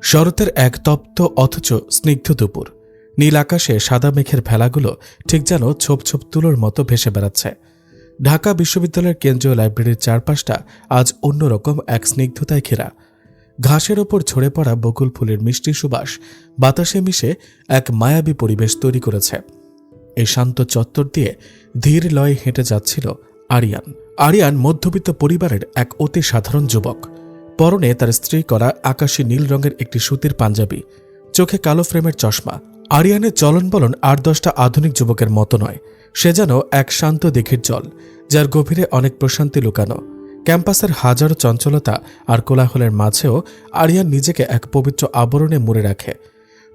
শরতের এক তপ্ত অথচ স্নিগ্ধ দুপুর। নীল আকাশে সাদা মেঘের ভেলাগুলো ঠিক যেন ছোপ ছোপ তুলোর মতো ভেসে বেড়াচ্ছে। ঢাকা বিশ্ববিদ্যালয়ের কেন্দ্রীয় লাইব্রেরির চারপাশটা আজ অন্যরকম এক স্নিগ্ধতায় ঘেরা। ঘাসের ওপর ঝরে পড়া বকুল ফুলের মিষ্টি সুবাস বাতাসে মিশে এক মায়াবী পরিবেশ তৈরি করেছে। এই শান্ত চত্বর দিয়ে ধীর লয়ে হেঁটে যাচ্ছিল আরিয়ান। আরিয়ান মধ্যবিত্ত পরিবারের এক অতি সাধারণ যুবক। পরনে তার স্ত্রী করা আকাশী নীল রঙের একটি সুতির পাঞ্জাবি, চোখে কালো ফ্রেমের চশমা। আরিয়ানের চলন বলন ৮-১০টা আধুনিক যুবকের মতো নয়। সে যেন এক শান্ত দিঘির জল, যার গভীরে অনেক প্রশান্তি লুকানো। ক্যাম্পাসের হাজারো চঞ্চলতা আর কোলাহলের মাঝেও আরিয়ান নিজেকে এক পবিত্র আবরণে মুড়ে রাখে,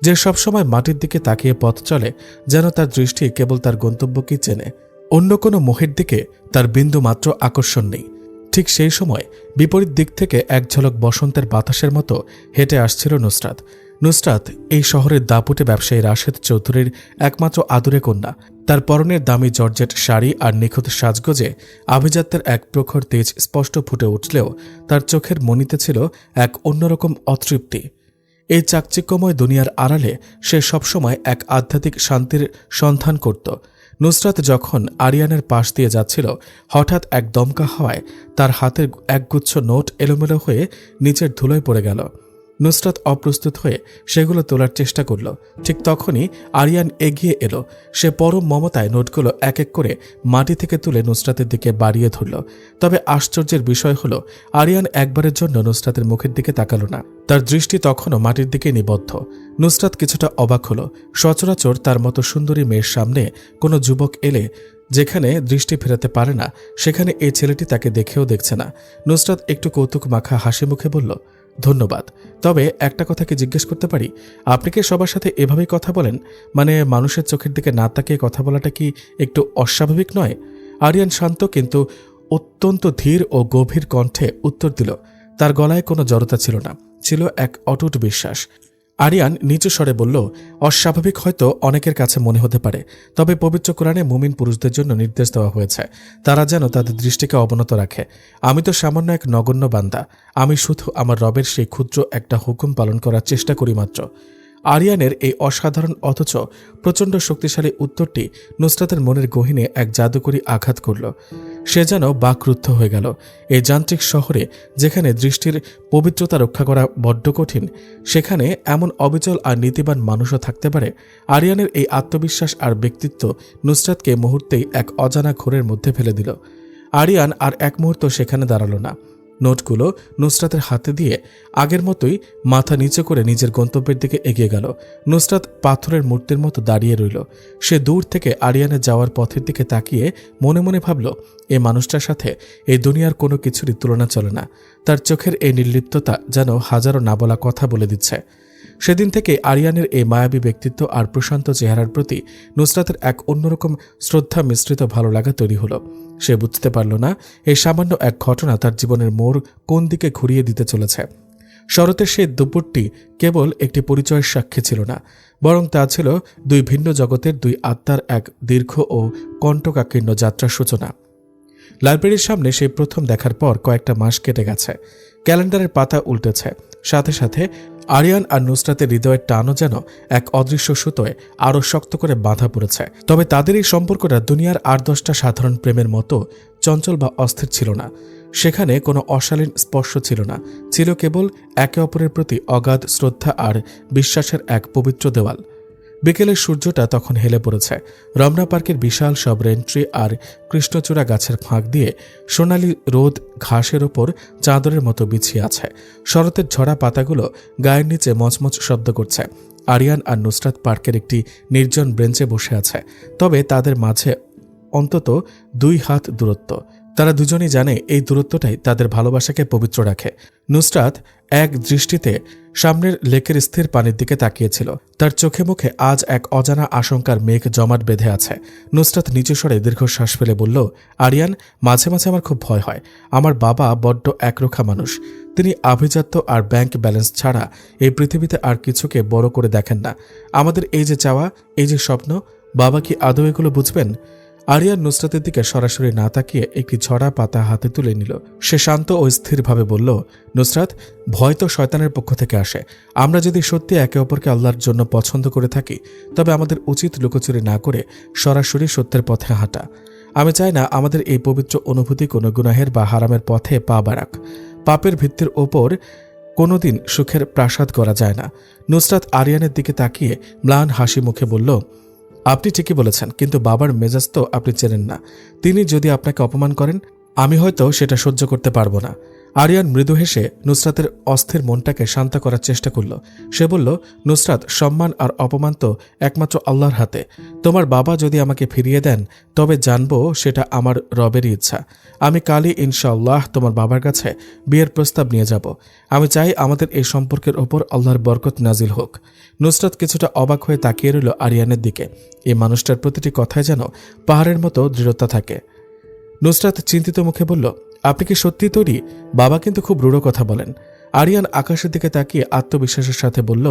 যে সবসময় মাটির দিকে তাকিয়ে পথ চলে, যেন তার দৃষ্টি কেবল তার গন্তব্যকেই চেনে। অন্য কোনো মোহের দিকে তার বিন্দুমাত্র আকর্ষণ নেই। ঠিক সেই সময় বিপরীত দিক থেকে এক ঝলক বসন্তের বাতাসের মতো হেঁটে আসছিল নুসরাত। নুসরাত এই শহরের দাপুটে ব্যবসায়ী রাশেদ চৌধুরীর একমাত্র আদুরে কন্যা। তার পরনের দামি জর্জেট শাড়ি আর নিখুঁত সাজগোজে আভিজাত্যের এক প্রখর তেজ স্পষ্ট ফুটে উঠলেও তার চোখের মণিতে ছিল এক অন্যরকম অতৃপ্তি। এই চাকচিক্যময় দুনিয়ার আড়ালে সে সবসময় এক আধ্যাত্মিক শান্তির সন্ধান করত। নুসরাত যখন আরিয়ানের পাশ দিয়ে যাচ্ছিল, হঠাৎ এক দমকা হাওয়ায় তার হাতের একগুচ্ছ নোট এলোমেলো হয়ে নিচের ধুলোয় পড়ে গেল। নুসরাত অপ্রস্তুত হয়ে সেগুলো তোলার চেষ্টা করল। ঠিক তখনই আরিয়ান এগিয়ে এলো। সে পরম মমতায় নোটগুলো এক এক করে মাটি থেকে তুলে নুসরাতের দিকে বাড়িয়ে ধরল। তবে আশ্চর্যের বিষয় হলো, আরিয়ান একবারের জন্য নুসরাতের মুখের দিকে তাকালো না। তার দৃষ্টি তখনও মাটির দিকে নিবদ্ধ। নুসরাত কিছুটা অবাক হলো। সচরাচর তার মতো সুন্দরী মেয়ের সামনে কোনো যুবক এলে যেখানে দৃষ্টি ফেরাতে পারে না, সেখানে এই ছেলেটি তাকে দেখেও দেখছে না। নুসরাত একটু কৌতুক মাখা হাসি মুখে বলল, ধন্যবাদ। তবে একটা কথা কি জিজ্ঞেস করতে পারি? আপনি কি সবার সাথে এভাবেই কথা বলেন? মানে মানুষের চোখের দিকে না তাকিয়ে কথা বলাটা কি একটু অস্বাভাবিক নয়? আরিয়ান শান্ত কিন্তু অত্যন্ত ধীর ও গভীর কণ্ঠে উত্তর দিল। তার গলায় কোনো জড়তা ছিল না, ছিল এক অটুট বিশ্বাস। আরিয়ান নিচু স্বরে বলল, অস্বাভাবিক হয়তো অনেকের কাছে মনে হতে পারে, তবে পবিত্র কোরআনে মুমিন পুরুষদের জন্য নির্দেশ দেওয়া হয়েছে তারা যেন তাদের দৃষ্টিকে অবনত রাখে। আমি তো সামান্য এক নগণ্য বান্দা। আমি শুধু আমার রবের সেই ক্ষুদ্র একটা হুকুম পালন করার চেষ্টা করি মাত্র। আরিয়ানের এই অসাধারণ অথচ প্রচণ্ড শক্তিশালী উত্তরটি নুসরাতের মনের গহীনে এক জাদুকরী আঘাত করল। সে যেন বাকরুদ্ধ হয়ে গেল। এই যান্ত্রিক শহরে যেখানে দৃষ্টির পবিত্রতা রক্ষা করা বড্ড কঠিন, সেখানে এমন অবিচল আর নীতিবান মানুষও থাকতে পারে। আরিয়ানের এই আত্মবিশ্বাস আর ব্যক্তিত্ব নুসরাতকে মুহূর্তেই এক অজানা ঘোরের মধ্যে ফেলে দিল। আরিয়ান আর এক মুহূর্ত সেখানে দাঁড়ালো না। নোটগুলো নুসরাতের হাতে দিয়ে আগের মতোই মাথা নিচু করে নিজের গন্তব্যের দিকে এগিয়ে গেল। নুসরাত পাথরের মূর্তির মতো দাঁড়িয়ে রইল। সে দূর থেকে আরিয়ানের যাওয়ার পথের দিকে তাকিয়ে মনে মনে ভাবল, এই মানুষটার সাথে এই দুনিয়ার কোনো কিছুরই তুলনা চলে না। তার চোখের এই নির্লিপ্ততা যেন হাজারো না বলা কথা বলে দিচ্ছে। সেদিন থেকে আরিয়ানের এই মায়াবী ব্যক্তিত্ব আর প্রশান্ত চেহারার প্রতি নুসরাতের এক অন্যরকম শ্রদ্ধা মিশ্রিত ভালো লাগা তৈরি হলো। সে বুঝতে পারল না এই সামান্য এক ঘটনা তার জীবনের মোড় কোন দিকে ঘুরিয়ে দিতে চলেছে। শরতের সেই দুপুরটি কেবল একটি পরিচয়ের সাক্ষী ছিল না, বরং তা ছিল দুই ভিন্ন জগতের দুই আত্মার এক দীর্ঘ ও কণ্টকাকীর্ণ যাত্রার সূচনা। লাইব্রেরির সামনে সেই প্রথম দেখার পর কয়েকটা মাস কেটে গেছে। ক্যালেন্ডারের পাতা উল্টেছে, সাথে সাথে আরিয়ান আর নুসরাতের হৃদয়ের টানও যেন এক অদৃশ্য সুতোয় আরও শক্ত করে বাঁধা পড়েছে। তবে তাদের এই সম্পর্কটা দুনিয়ার ৮-১০টা সাধারণ প্রেমের মতো চঞ্চল বা অস্থির ছিল না। সেখানে কোনো অশালীন স্পর্শ ছিল না, ছিল কেবল একে অপরের প্রতি অগাধ শ্রদ্ধা আর বিশ্বাসের এক পবিত্র দেওয়াল। বিকেলের সূর্যটা তখন হেলে পড়েছে। রমনা পার্কের বিশাল সব রেন্ট্রি আর কৃষ্ণচূড়া গাছের ফাঁক দিয়ে সোনালি রোদ ঘাসের ওপর চাদরের মতো বিছিয়ে আছে। শরতের ঝরা পাতাগুলো গায়ের নিচে মচমচ শব্দ করছে। আরিয়ান আর নুসরাত পার্কের একটি নির্জন বেঞ্চে বসে আছে, তবে তাদের মাঝে অন্তত 2 হাত দূরত্ব। তারা দুজনেই জানে এই দূরত্বটাই তাদের ভালোবাসাকে পবিত্র রাখে। নুসরাত এক দৃষ্টিতে সামনের লেকের স্থির পানির দিকে তাকিয়েছিল। তার চোখে মুখে আজ এক অজানা আশঙ্কার মেঘ জমাট বেঁধে আছে। নুসরাত নিচু স্বরে দীর্ঘশ্বাস ফেলে বলল, আরিয়ান, মাঝে মাঝে আমার খুব ভয় হয়। আমার বাবা বড্ড একরোখা মানুষ। তিনি আভিজাত্য আর ব্যাংক ব্যালেন্স ছাড়া এই পৃথিবীতে আর কিছুকে বড় করে দেখেন না। আমাদের এই যে চাওয়া, এই যে স্বপ্ন, বাবা কি আদৌ এগুলো বুঝবেন? আরিয়ান নুসরাতের দিকে সরাসরি না তাকিয়ে একটি ঝরা পাতা হাতে তুলে নিল। সে শান্ত ও স্থিরভাবে বলল, নুসরাত, ভয় তো শয়তানের পক্ষ থেকে আসে। আমরা যদি সত্যি একে অপরকে আল্লাহর জন্য পছন্দ করে থাকি, তবে আমাদের উচিত লুকোচুরি না করে সরাসরি সত্যের পথে হাঁটা। আমি চাই না আমাদের এই পবিত্র অনুভূতি কোনো গুনাহের বা হারামের পথে পা বাড়াক। পাপের ভিত্তির ওপর কোনোদিন সুখের প্রাসাদ করা যায় না। নুসরাত আরিয়ানের দিকে তাকিয়ে ম্লান হাসি মুখে বলল, আপনি ঠিকই বলেছেন, কিন্তু বাবার মেজাজ তো আপনি চেনেন না। তিনি যদি আপনাকে অপমান করেন, আমি হয়তো সেটা সহ্য করতে পারবো না। আরিয়ান মৃদু হেসে নুসরাতের অস্থির মনটাকে শান্ত করার চেষ্টা করল। সে বলল, নুসরাত, সম্মান আর অপমান তো একমাত্র আল্লাহর হাতে। তোমার বাবা যদি আমাকে ফিরিয়ে দেন, তবে জানবো সেটা আমার রবেরই ইচ্ছা। আমি কালই ইনশাআল্লাহ তোমার বাবার কাছে বিয়ের প্রস্তাব নিয়ে যাব। আমি চাই আমাদের এই সম্পর্কের ওপর আল্লাহর বরকত নাজিল হোক। নুসরাত কিছুটা অবাক হয়ে তাকিয়ে রইল আরিয়ানের দিকে। এই মানুষটার প্রতিটি কথায় যেন পাহাড়ের মতো দৃঢ়তা থাকে। নুসরাত চিন্তিত মুখে বলল, আপনি কি সত্যি তৈরি? বাবা কিন্তু খুব রূঢ় কথা বলেন। আরিয়ান আকাশের দিকে তাকিয়ে আত্মবিশ্বাসের সাথে বলল,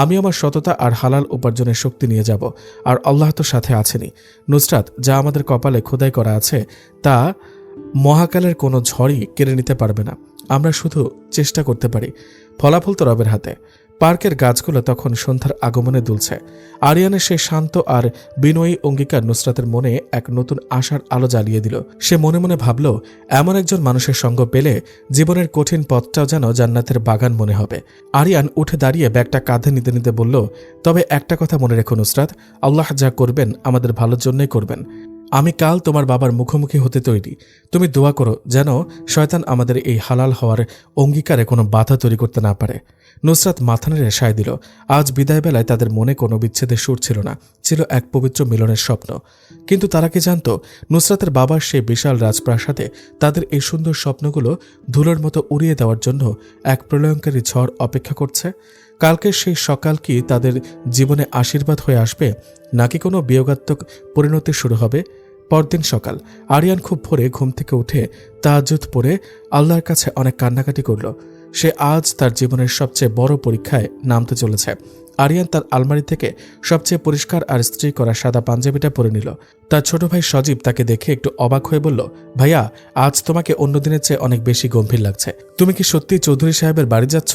আমি আমার সততা আর হালাল উপার্জনের শক্তি নিয়ে যাব, আর আল্লাহ তো সাথে আছেনই। নুসরাত, যা আমাদের কপালে খোদাই করা আছে তা মহাকালের কোনো ঝড়ই কেড়ে নিতে পারবে না। আমরা শুধু চেষ্টা করতে পারি, ফলাফল তো রবের হাতে। পার্কের গাছগুলো তখন সন্ধ্যার আগমনে দুলছে। আরিয়ানের সেই শান্ত আর বিনয়ী অঙ্গীকার নুসরাতের মনে এক নতুন আশার আলো জ্বালিয়ে দিল। সে মনে মনে ভাবল, এমন একজন মানুষের সঙ্গ পেলে জীবনের কঠিন পথটাও যেন জান্নাতের বাগান মনে হবে। আরিয়ান উঠে দাঁড়িয়ে ব্যাগটা কাঁধে নিতে নিতে বলল, তবে একটা কথা মনে রেখো নুসরাত, আল্লাহ যা করবেন আমাদের ভালোর জন্যই করবেন। আমি কাল তোমার বাবার মুখোমুখি হতে তৈরি। তুমি দোয়া করো যেন শয়তান আমাদের এই হালাল হওয়ার অঙ্গীকারে কোনো বাধা তৈরি করতে না পারে। নুসরাত মাথা নেড়ে সায় দিল। আজ বিদায়বেলায় তাদের মনে কোনো বিচ্ছেদের সুর ছিল না, ছিল এক পবিত্র মিলনের স্বপ্ন। কিন্তু তারা কি জানত, নুসরাতের বাবার সেই বিশাল রাজপ্রাসাদে তাদের এই সুন্দর স্বপ্নগুলো ধুলোর মতো উড়িয়ে দেওয়ার জন্য এক প্রলয়ঙ্কারী ঝড় অপেক্ষা করছে? কালকের সেই সকাল কি তাদের জীবনে আশীর্বাদ হয়ে আসবে, নাকি কোনো বিয়োগাত্মক পরিণতি শুরু হবে? পরদিন সকাল আরিয়ান খুব ভোরে ঘুম থেকে উঠে তাহাজ্জুদ পড়ে আল্লাহর কাছে অনেক কান্নাকাটি করল। সে আজ তার জীবনের সবচেয়ে বড় পরীক্ষায় নামতে চলেছে। আরিয়ান তার আলমারি থেকে সবচেয়ে পরিষ্কার আর ইস্ত্রি করা সাদা পাঞ্জাবিটা পরে নিল। তার ছোট ভাই সজীব তাকে দেখে একটু অবাক হয়ে বলল, ভাইয়া, আজ তোমাকে অন্য দিনের চেয়ে অনেক বেশি গম্ভীর লাগছে। তুমি কি সত্যি চৌধুরী সাহেবের বাড়ি যাচ্ছ?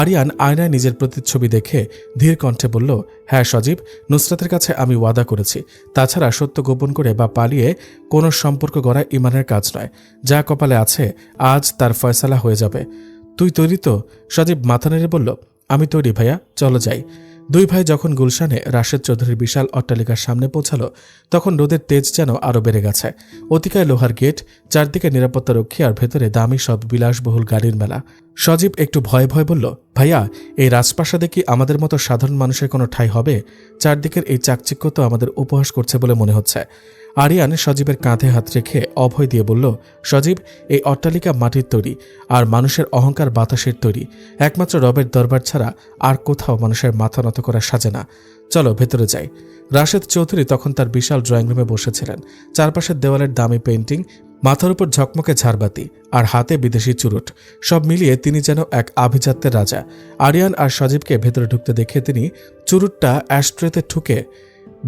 আরিয়ান আয়নায় নিজের প্রতিচ্ছবি দেখে ধীর কণ্ঠে বলল, হ্যাঁ সজীব, নুসরাতের কাছে আমি ওয়াদা করেছি। তাছাড়া সত্য গোপন করে বা পালিয়ে কোনো সম্পর্ক গড়া ইমানের কাজ নয়। যা কপালে আছে আজ তার ফয়সালা হয়ে যাবে। তুই তৈরি তো? সজীব মাথা নেড়ে বলল, আমি তৈরি ভাইয়া, চলো যাই। দুই ভাই যখন গুলশানে রাশেদ চৌধুরীর বিশাল অট্টালিকার সামনে পৌঁছালো, তখন রোদের তেজ যেন আরও বেড়ে গেছে। অতিকায় লোহার গেট, চারদিকে নিরাপত্তা রক্ষী, আর ভেতরে দামি সব বিলাসবহুল গাড়ির মেলা। সজীব একটু ভয়ে ভয়ে বলল, ভাইয়া, এই রাজপ্রাসাদে কি আমাদের মতো সাধারণ মানুষের কোনো ঠাঁই হবে? চারদিকের এই চাকচিক্য তো আমাদের উপহাস করছে বলে মনে হচ্ছে। আরিয়ান সজীবের কাঁধে হাত রেখে অভয় দিয়ে বলল, সজীব, এই অট্টালিকা মাটির তৈরি, আর মানুষের অহংকার বাতাসের তৈরি। একমাত্র রবের দরবার ছাড়া আর কোথাও মানুষের মাথা নত করা সাজে না। চলো ভেতরে যাই। রাশেদ চৌধুরী তখন তার বিশাল ড্রয়িং রুমে বসেছিলেন। চারপাশের দেওয়ালের দামি পেইন্টিং, মাথার উপর ঝকমকে ঝাড়বাতি, আর হাতে বিদেশি চুরুট। সব মিলিয়ে তিনি যেন এক আভিজাত্যের রাজা। আরিয়ান আর সজীবকে ভেতরে ঢুকতে দেখে তিনি চুরুটটা অ্যাশট্রেতে ঠুকে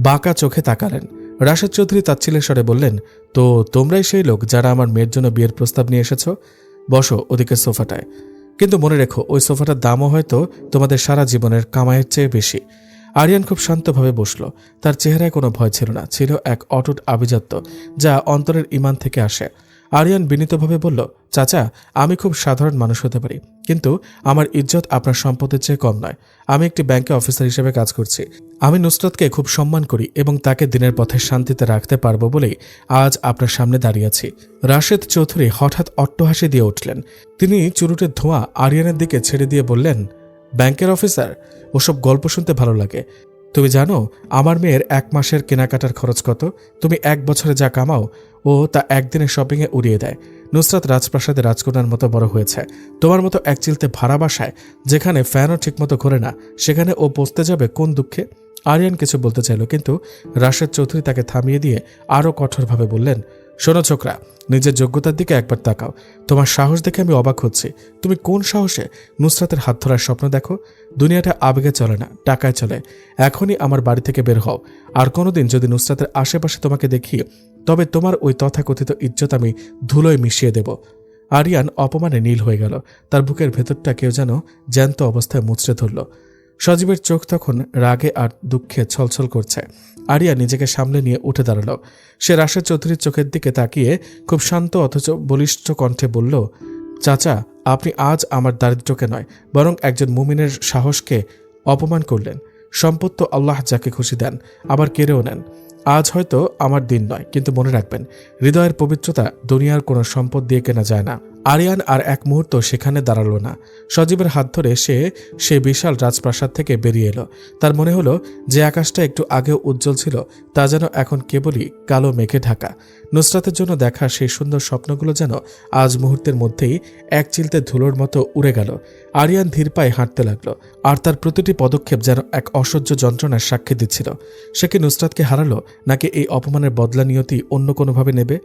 বাঁকা চোখে তাকালেন। রাশেদ চৌধুরী তাচ্ছিলের স্বরে বললেন, তো তোমরাই সেই লোক যারা আমার মেয়ের জন্য বিয়ের প্রস্তাব নিয়ে এসেছ? বসো ওদিকে সোফাটায়। কিন্তু মনে রেখো, ওই সোফাটার দামও হয়তো তোমাদের সারা জীবনের কামাইয়ের চেয়ে বেশি। আরিয়ান খুব শান্তভাবে বসল। তার চেহারায় কোনো ভয় ছিল না, ছিল এক অটুট আভিজাত্য যা অন্তরের ঈমান থেকে আসে। আরিয়ান বিনীতভাবে বলল, চাচা, আমি খুব সাধারণ মানুষ হতে পারি, কিন্তু আমার ইজ্জত আপনার সম্পদের চেয়ে কম নয়। আমি একটি ব্যাংকে অফিসার হিসেবে কাজ করছি। আমি নুসরাতকে খুব সম্মান করি এবং তাকে দিনের পথে শান্তিতে রাখতে পারবো বলেই আজ আপনার সামনে দাঁড়িয়েছি। রাশেদ চৌধুরী হঠাৎ অট্টহাসি দিয়ে উঠলেন। তিনি চুরুটের ধোঁয়া আরিয়ানের দিকে ছেড়ে দিয়ে বললেন, ব্যাংকের অফিসার? ওসব গল্প শুনতে ভালো লাগে। তুমি জানো আমার মেয়ের 1 মাসের কেনাকাটার খরচ কত? তুমি 1 বছরে যা কামাও ও তা একদিনের শপিংয়ে উড়িয়ে দেয়। নুসরাত রাজপ্রাসাদে রাজকন্যার মতো বড় হয়েছে। তোমার মতো এক চিলতে ভাড়া বাসায়, যেখানে ফ্যানও ঠিকমতো ঘোরে না, সেখানে ও বসতে যাবে কোন দুঃখে? আরিয়ান কিছু বলতে চাইল, কিন্তু রাশেদ চৌধুরী তাকে থামিয়ে দিয়ে আরও কঠোরভাবে বললেন, শোনো ছোকরা, নিজের যোগ্যতার দিকে একবার তাকাও। তোমার সাহস দেখে আমি অবাক হচ্ছি। তুমি কোন সাহসে নুসরাতের হাত ধরার স্বপ্ন দেখো? দুনিয়াটা আবেগে চলে না, টাকায় চলে। এখনই আমার বাড়ি থেকে বের হও। আর কোনোদিন যদি নুসরাতের আশেপাশে তোমাকে দেখি, তবে তোমার ওই তথাকথিত ইজ্জত আমি ধুলোয় মিশিয়ে দেব। আরিয়ান অপমানে নীল হয়ে গেল। তার বুকের ভেতরটা কেউ যেন জ্যান্ত অবস্থায় মুচড়ে ধরল। সজীবের চোখ তখন রাগে আর দুঃখে ছলছল করছে। আরিয়া নিজেকে সামলে নিয়ে উঠে দাঁড়ালো। সে রাশেদ চৌধুরীর চোখের দিকে তাকিয়ে খুব শান্ত অথচ বলিষ্ঠ কণ্ঠে বলল, চাচা, আপনি আজ আমার দারিদ্র্যকে নয় বরং একজন মুমিনের সাহসকে অপমান করলেন। সম্পদ তো আল্লাহ যাকে খুশি দেন, আবার কেড়েও নেন। আজ হয়তো আমার দিন নয়, কিন্তু মনে রাখবেন, হৃদয়ের পবিত্রতা দুনিয়ার কোনো সম্পদ দিয়ে কেনা যায় না। আরিয়ান আর এক মুহূর্ত সেখানে দাঁড়ালো না। সজীবের হাত ধরে সে বিশাল রাজপ্রাসাদ থেকে বেরিয়ে এলো। তার মনে হলো যে আকাশটা একটু আগেও উজ্জ্বল ছিল তা যেন এখন কেবলই কালো মেঘে ঢাকা। নুসরাতের জন্য দেখা সেই সুন্দর স্বপ্নগুলো যেন আজ মুহূর্তের মধ্যেই এক চিলতে ধুলোর মতো উড়ে গেল। আরিয়ান ধীর পায়ে হাঁটতে লাগলো, আর তার প্রতিটি পদক্ষেপ যেন এক অসহ্য যন্ত্রণার সাক্ষী দিচ্ছিল। সে কি নুসরাতকে হারালো, নাকি এই অপমানের বদলা নিয়তি অন্য কোনোভাবে নেবে?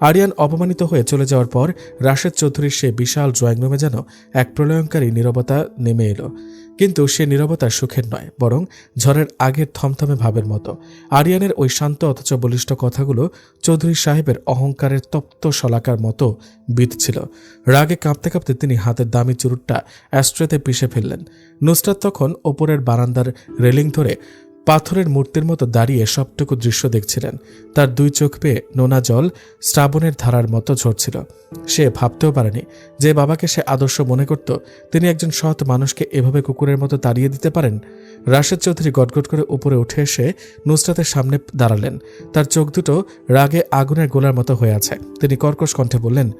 আরিয়ান অপমানিত হয়ে চলে যাওয়ার পর রাশেদ চৌধুরীর সেই বিশাল ড্রয়িং রুমে যেন এক প্রলয়ঙ্কারী নীরবতা নেমে এলো। কিন্তু সে নীরবতা সুখের নয়, বরং ঝড়ের আগের থমথমে ভাবের মতো। আরিয়ানের ওই শান্ত অথচ বলিষ্ঠ কথাগুলো চৌধুরী সাহেবের অহংকারের তপ্ত শলাকার মতো বিঁধছিল। রাগে কাঁপতে কাঁপতে তিনি হাতের দামি চুরুটটা অ্যাস্ট্রেতে পিষে ফেললেন। নুসরাত তখন ওপরের বারান্দার রেলিং ধরে পাথরের মূর্তির মতো দাঁড়িয়ে সবটুকু দৃশ্য দেখছিলেন। তার দুই চোখ পেয়ে নোনা জল শ্রাবণের ধারার মতো ঝরছিল। সে ভাবতেও পারেনি যে বাবাকে সে আদর্শ মনে করত, তিনি একজন সৎ মানুষকে এভাবে কুকুরের মতো তাড়িয়ে দিতে পারেন। রাশেদ চৌধুরী গটগট করে উপরে উঠে এসে নুসরাতের সামনে দাঁড়ালেন। তার চোখ দুটো রাগে আগুনের গোলার মতো হয়ে আছে। তিনি কর্কশ কণ্ঠে বললেন,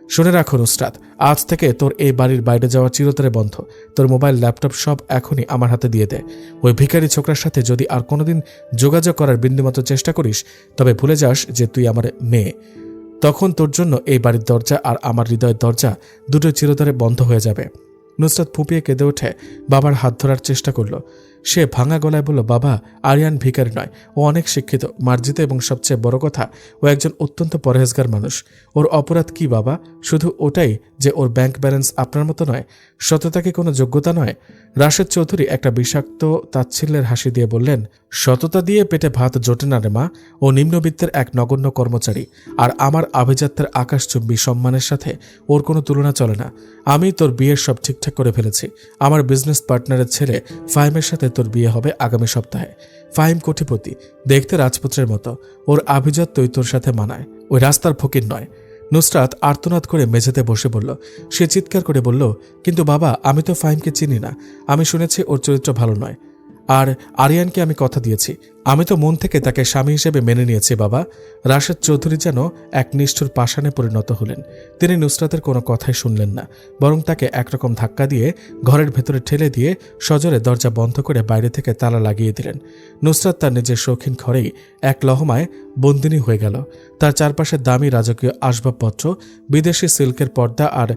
শুনে রাখো নুসরাত, আজ থেকে তোর এই বাড়ির বাইরে যাওয়া চিরতরে বন্ধ। তোর মোবাইল, ল্যাপটপ সব এখনই আমার হাতে দিয়ে দে। ওই ভিখারি ছোকরার সাথে যদি আর কোনোদিন যোগাযোগ করার বিন্দুমাত্র চেষ্টা করিস, তবে ভুলে যাস যে তুই আমার মেয়ে। তখন তোর জন্য এই বাড়ির দরজা আর আমার হৃদয়ের দরজা দুটো চিরতরে বন্ধ হয়ে যাবে। নুসরাত ফুঁপিয়ে কেঁদে ওঠে বাবার হাত ধরার চেষ্টা করল। সে ভাঙা গলায় বলল, বাবা, আরিয়ান ভিখারি নয়, ও অনেক শিক্ষিত, মার্জিত, এবং সবচেয়ে বড় কথা, ও একজন অত্যন্ত পরহেজগার মানুষ। ওর অপরাধ কি বাবা? শুধু ওটাই যে ওর ব্যাংক ব্যালেন্স আপনার মতো নয়। সততা কি কোনো যোগ্যতা নয়? রাশেদ চৌধুরী একটা বিষাক্ত তাচ্ছিল্যের হাসি দিয়ে বললেন, সততা দিয়ে পেটে ভাত জোটে না রে মা। ও নিম্নবিত্তের এক নগণ্য কর্মচারী, আর আমার আভিজাত্যের আকাশচুম্বী সম্মানের সাথে ওর কোনো তুলনা চলে না। আমি তোর বিয়ের সব ঠিকঠাক করে ফেলেছি। আমার বিজনেস পার্টনারের ছেলে ফাহিমের সাথে তোর বিয়ে হবে আগামী সপ্তাহে। ফাহিম কোটিপতি, দেখতে রাজপুত্রের মতো। ওর আভিজাত্যই তোর সাথে মানায়, ওই রাস্তার ফকির নয়। নুসরাত আর্তনাদ করে মেঝেতে বসে বলল। সে চিৎকার করে বলল, কিন্তু বাবা, আমি তো ফাহিমকে চিনি না। আমি শুনেছি ওর চরিত্র ভালো নয়। আর আরিয়ানকে আমি কথা দিয়েছি, আমি তো মন থেকে তাকে স্বামী হিসেবে মেনে নিয়েছি বাবা। রাশেদ চৌধুরী যেন এক নিষ্ঠুর পাষাণে পরিণত হলেন। তিনি নুসরাতের কোনো কথাই শুনলেন না, বরং তাকে একরকম ধাক্কা দিয়ে ঘরের ভেতরে ঠেলে দিয়ে সজোরে দরজা বন্ধ করে বাইরে থেকে তালা লাগিয়ে দিলেন। নুসরাত তার নিজের শৌখিন ঘরেই এক লহমায় বন্দিনী হয়ে গেল। তার চারপাশে দামি রাজকীয় আসবাবপত্র, বিদেশি সিল্কের পর্দা আর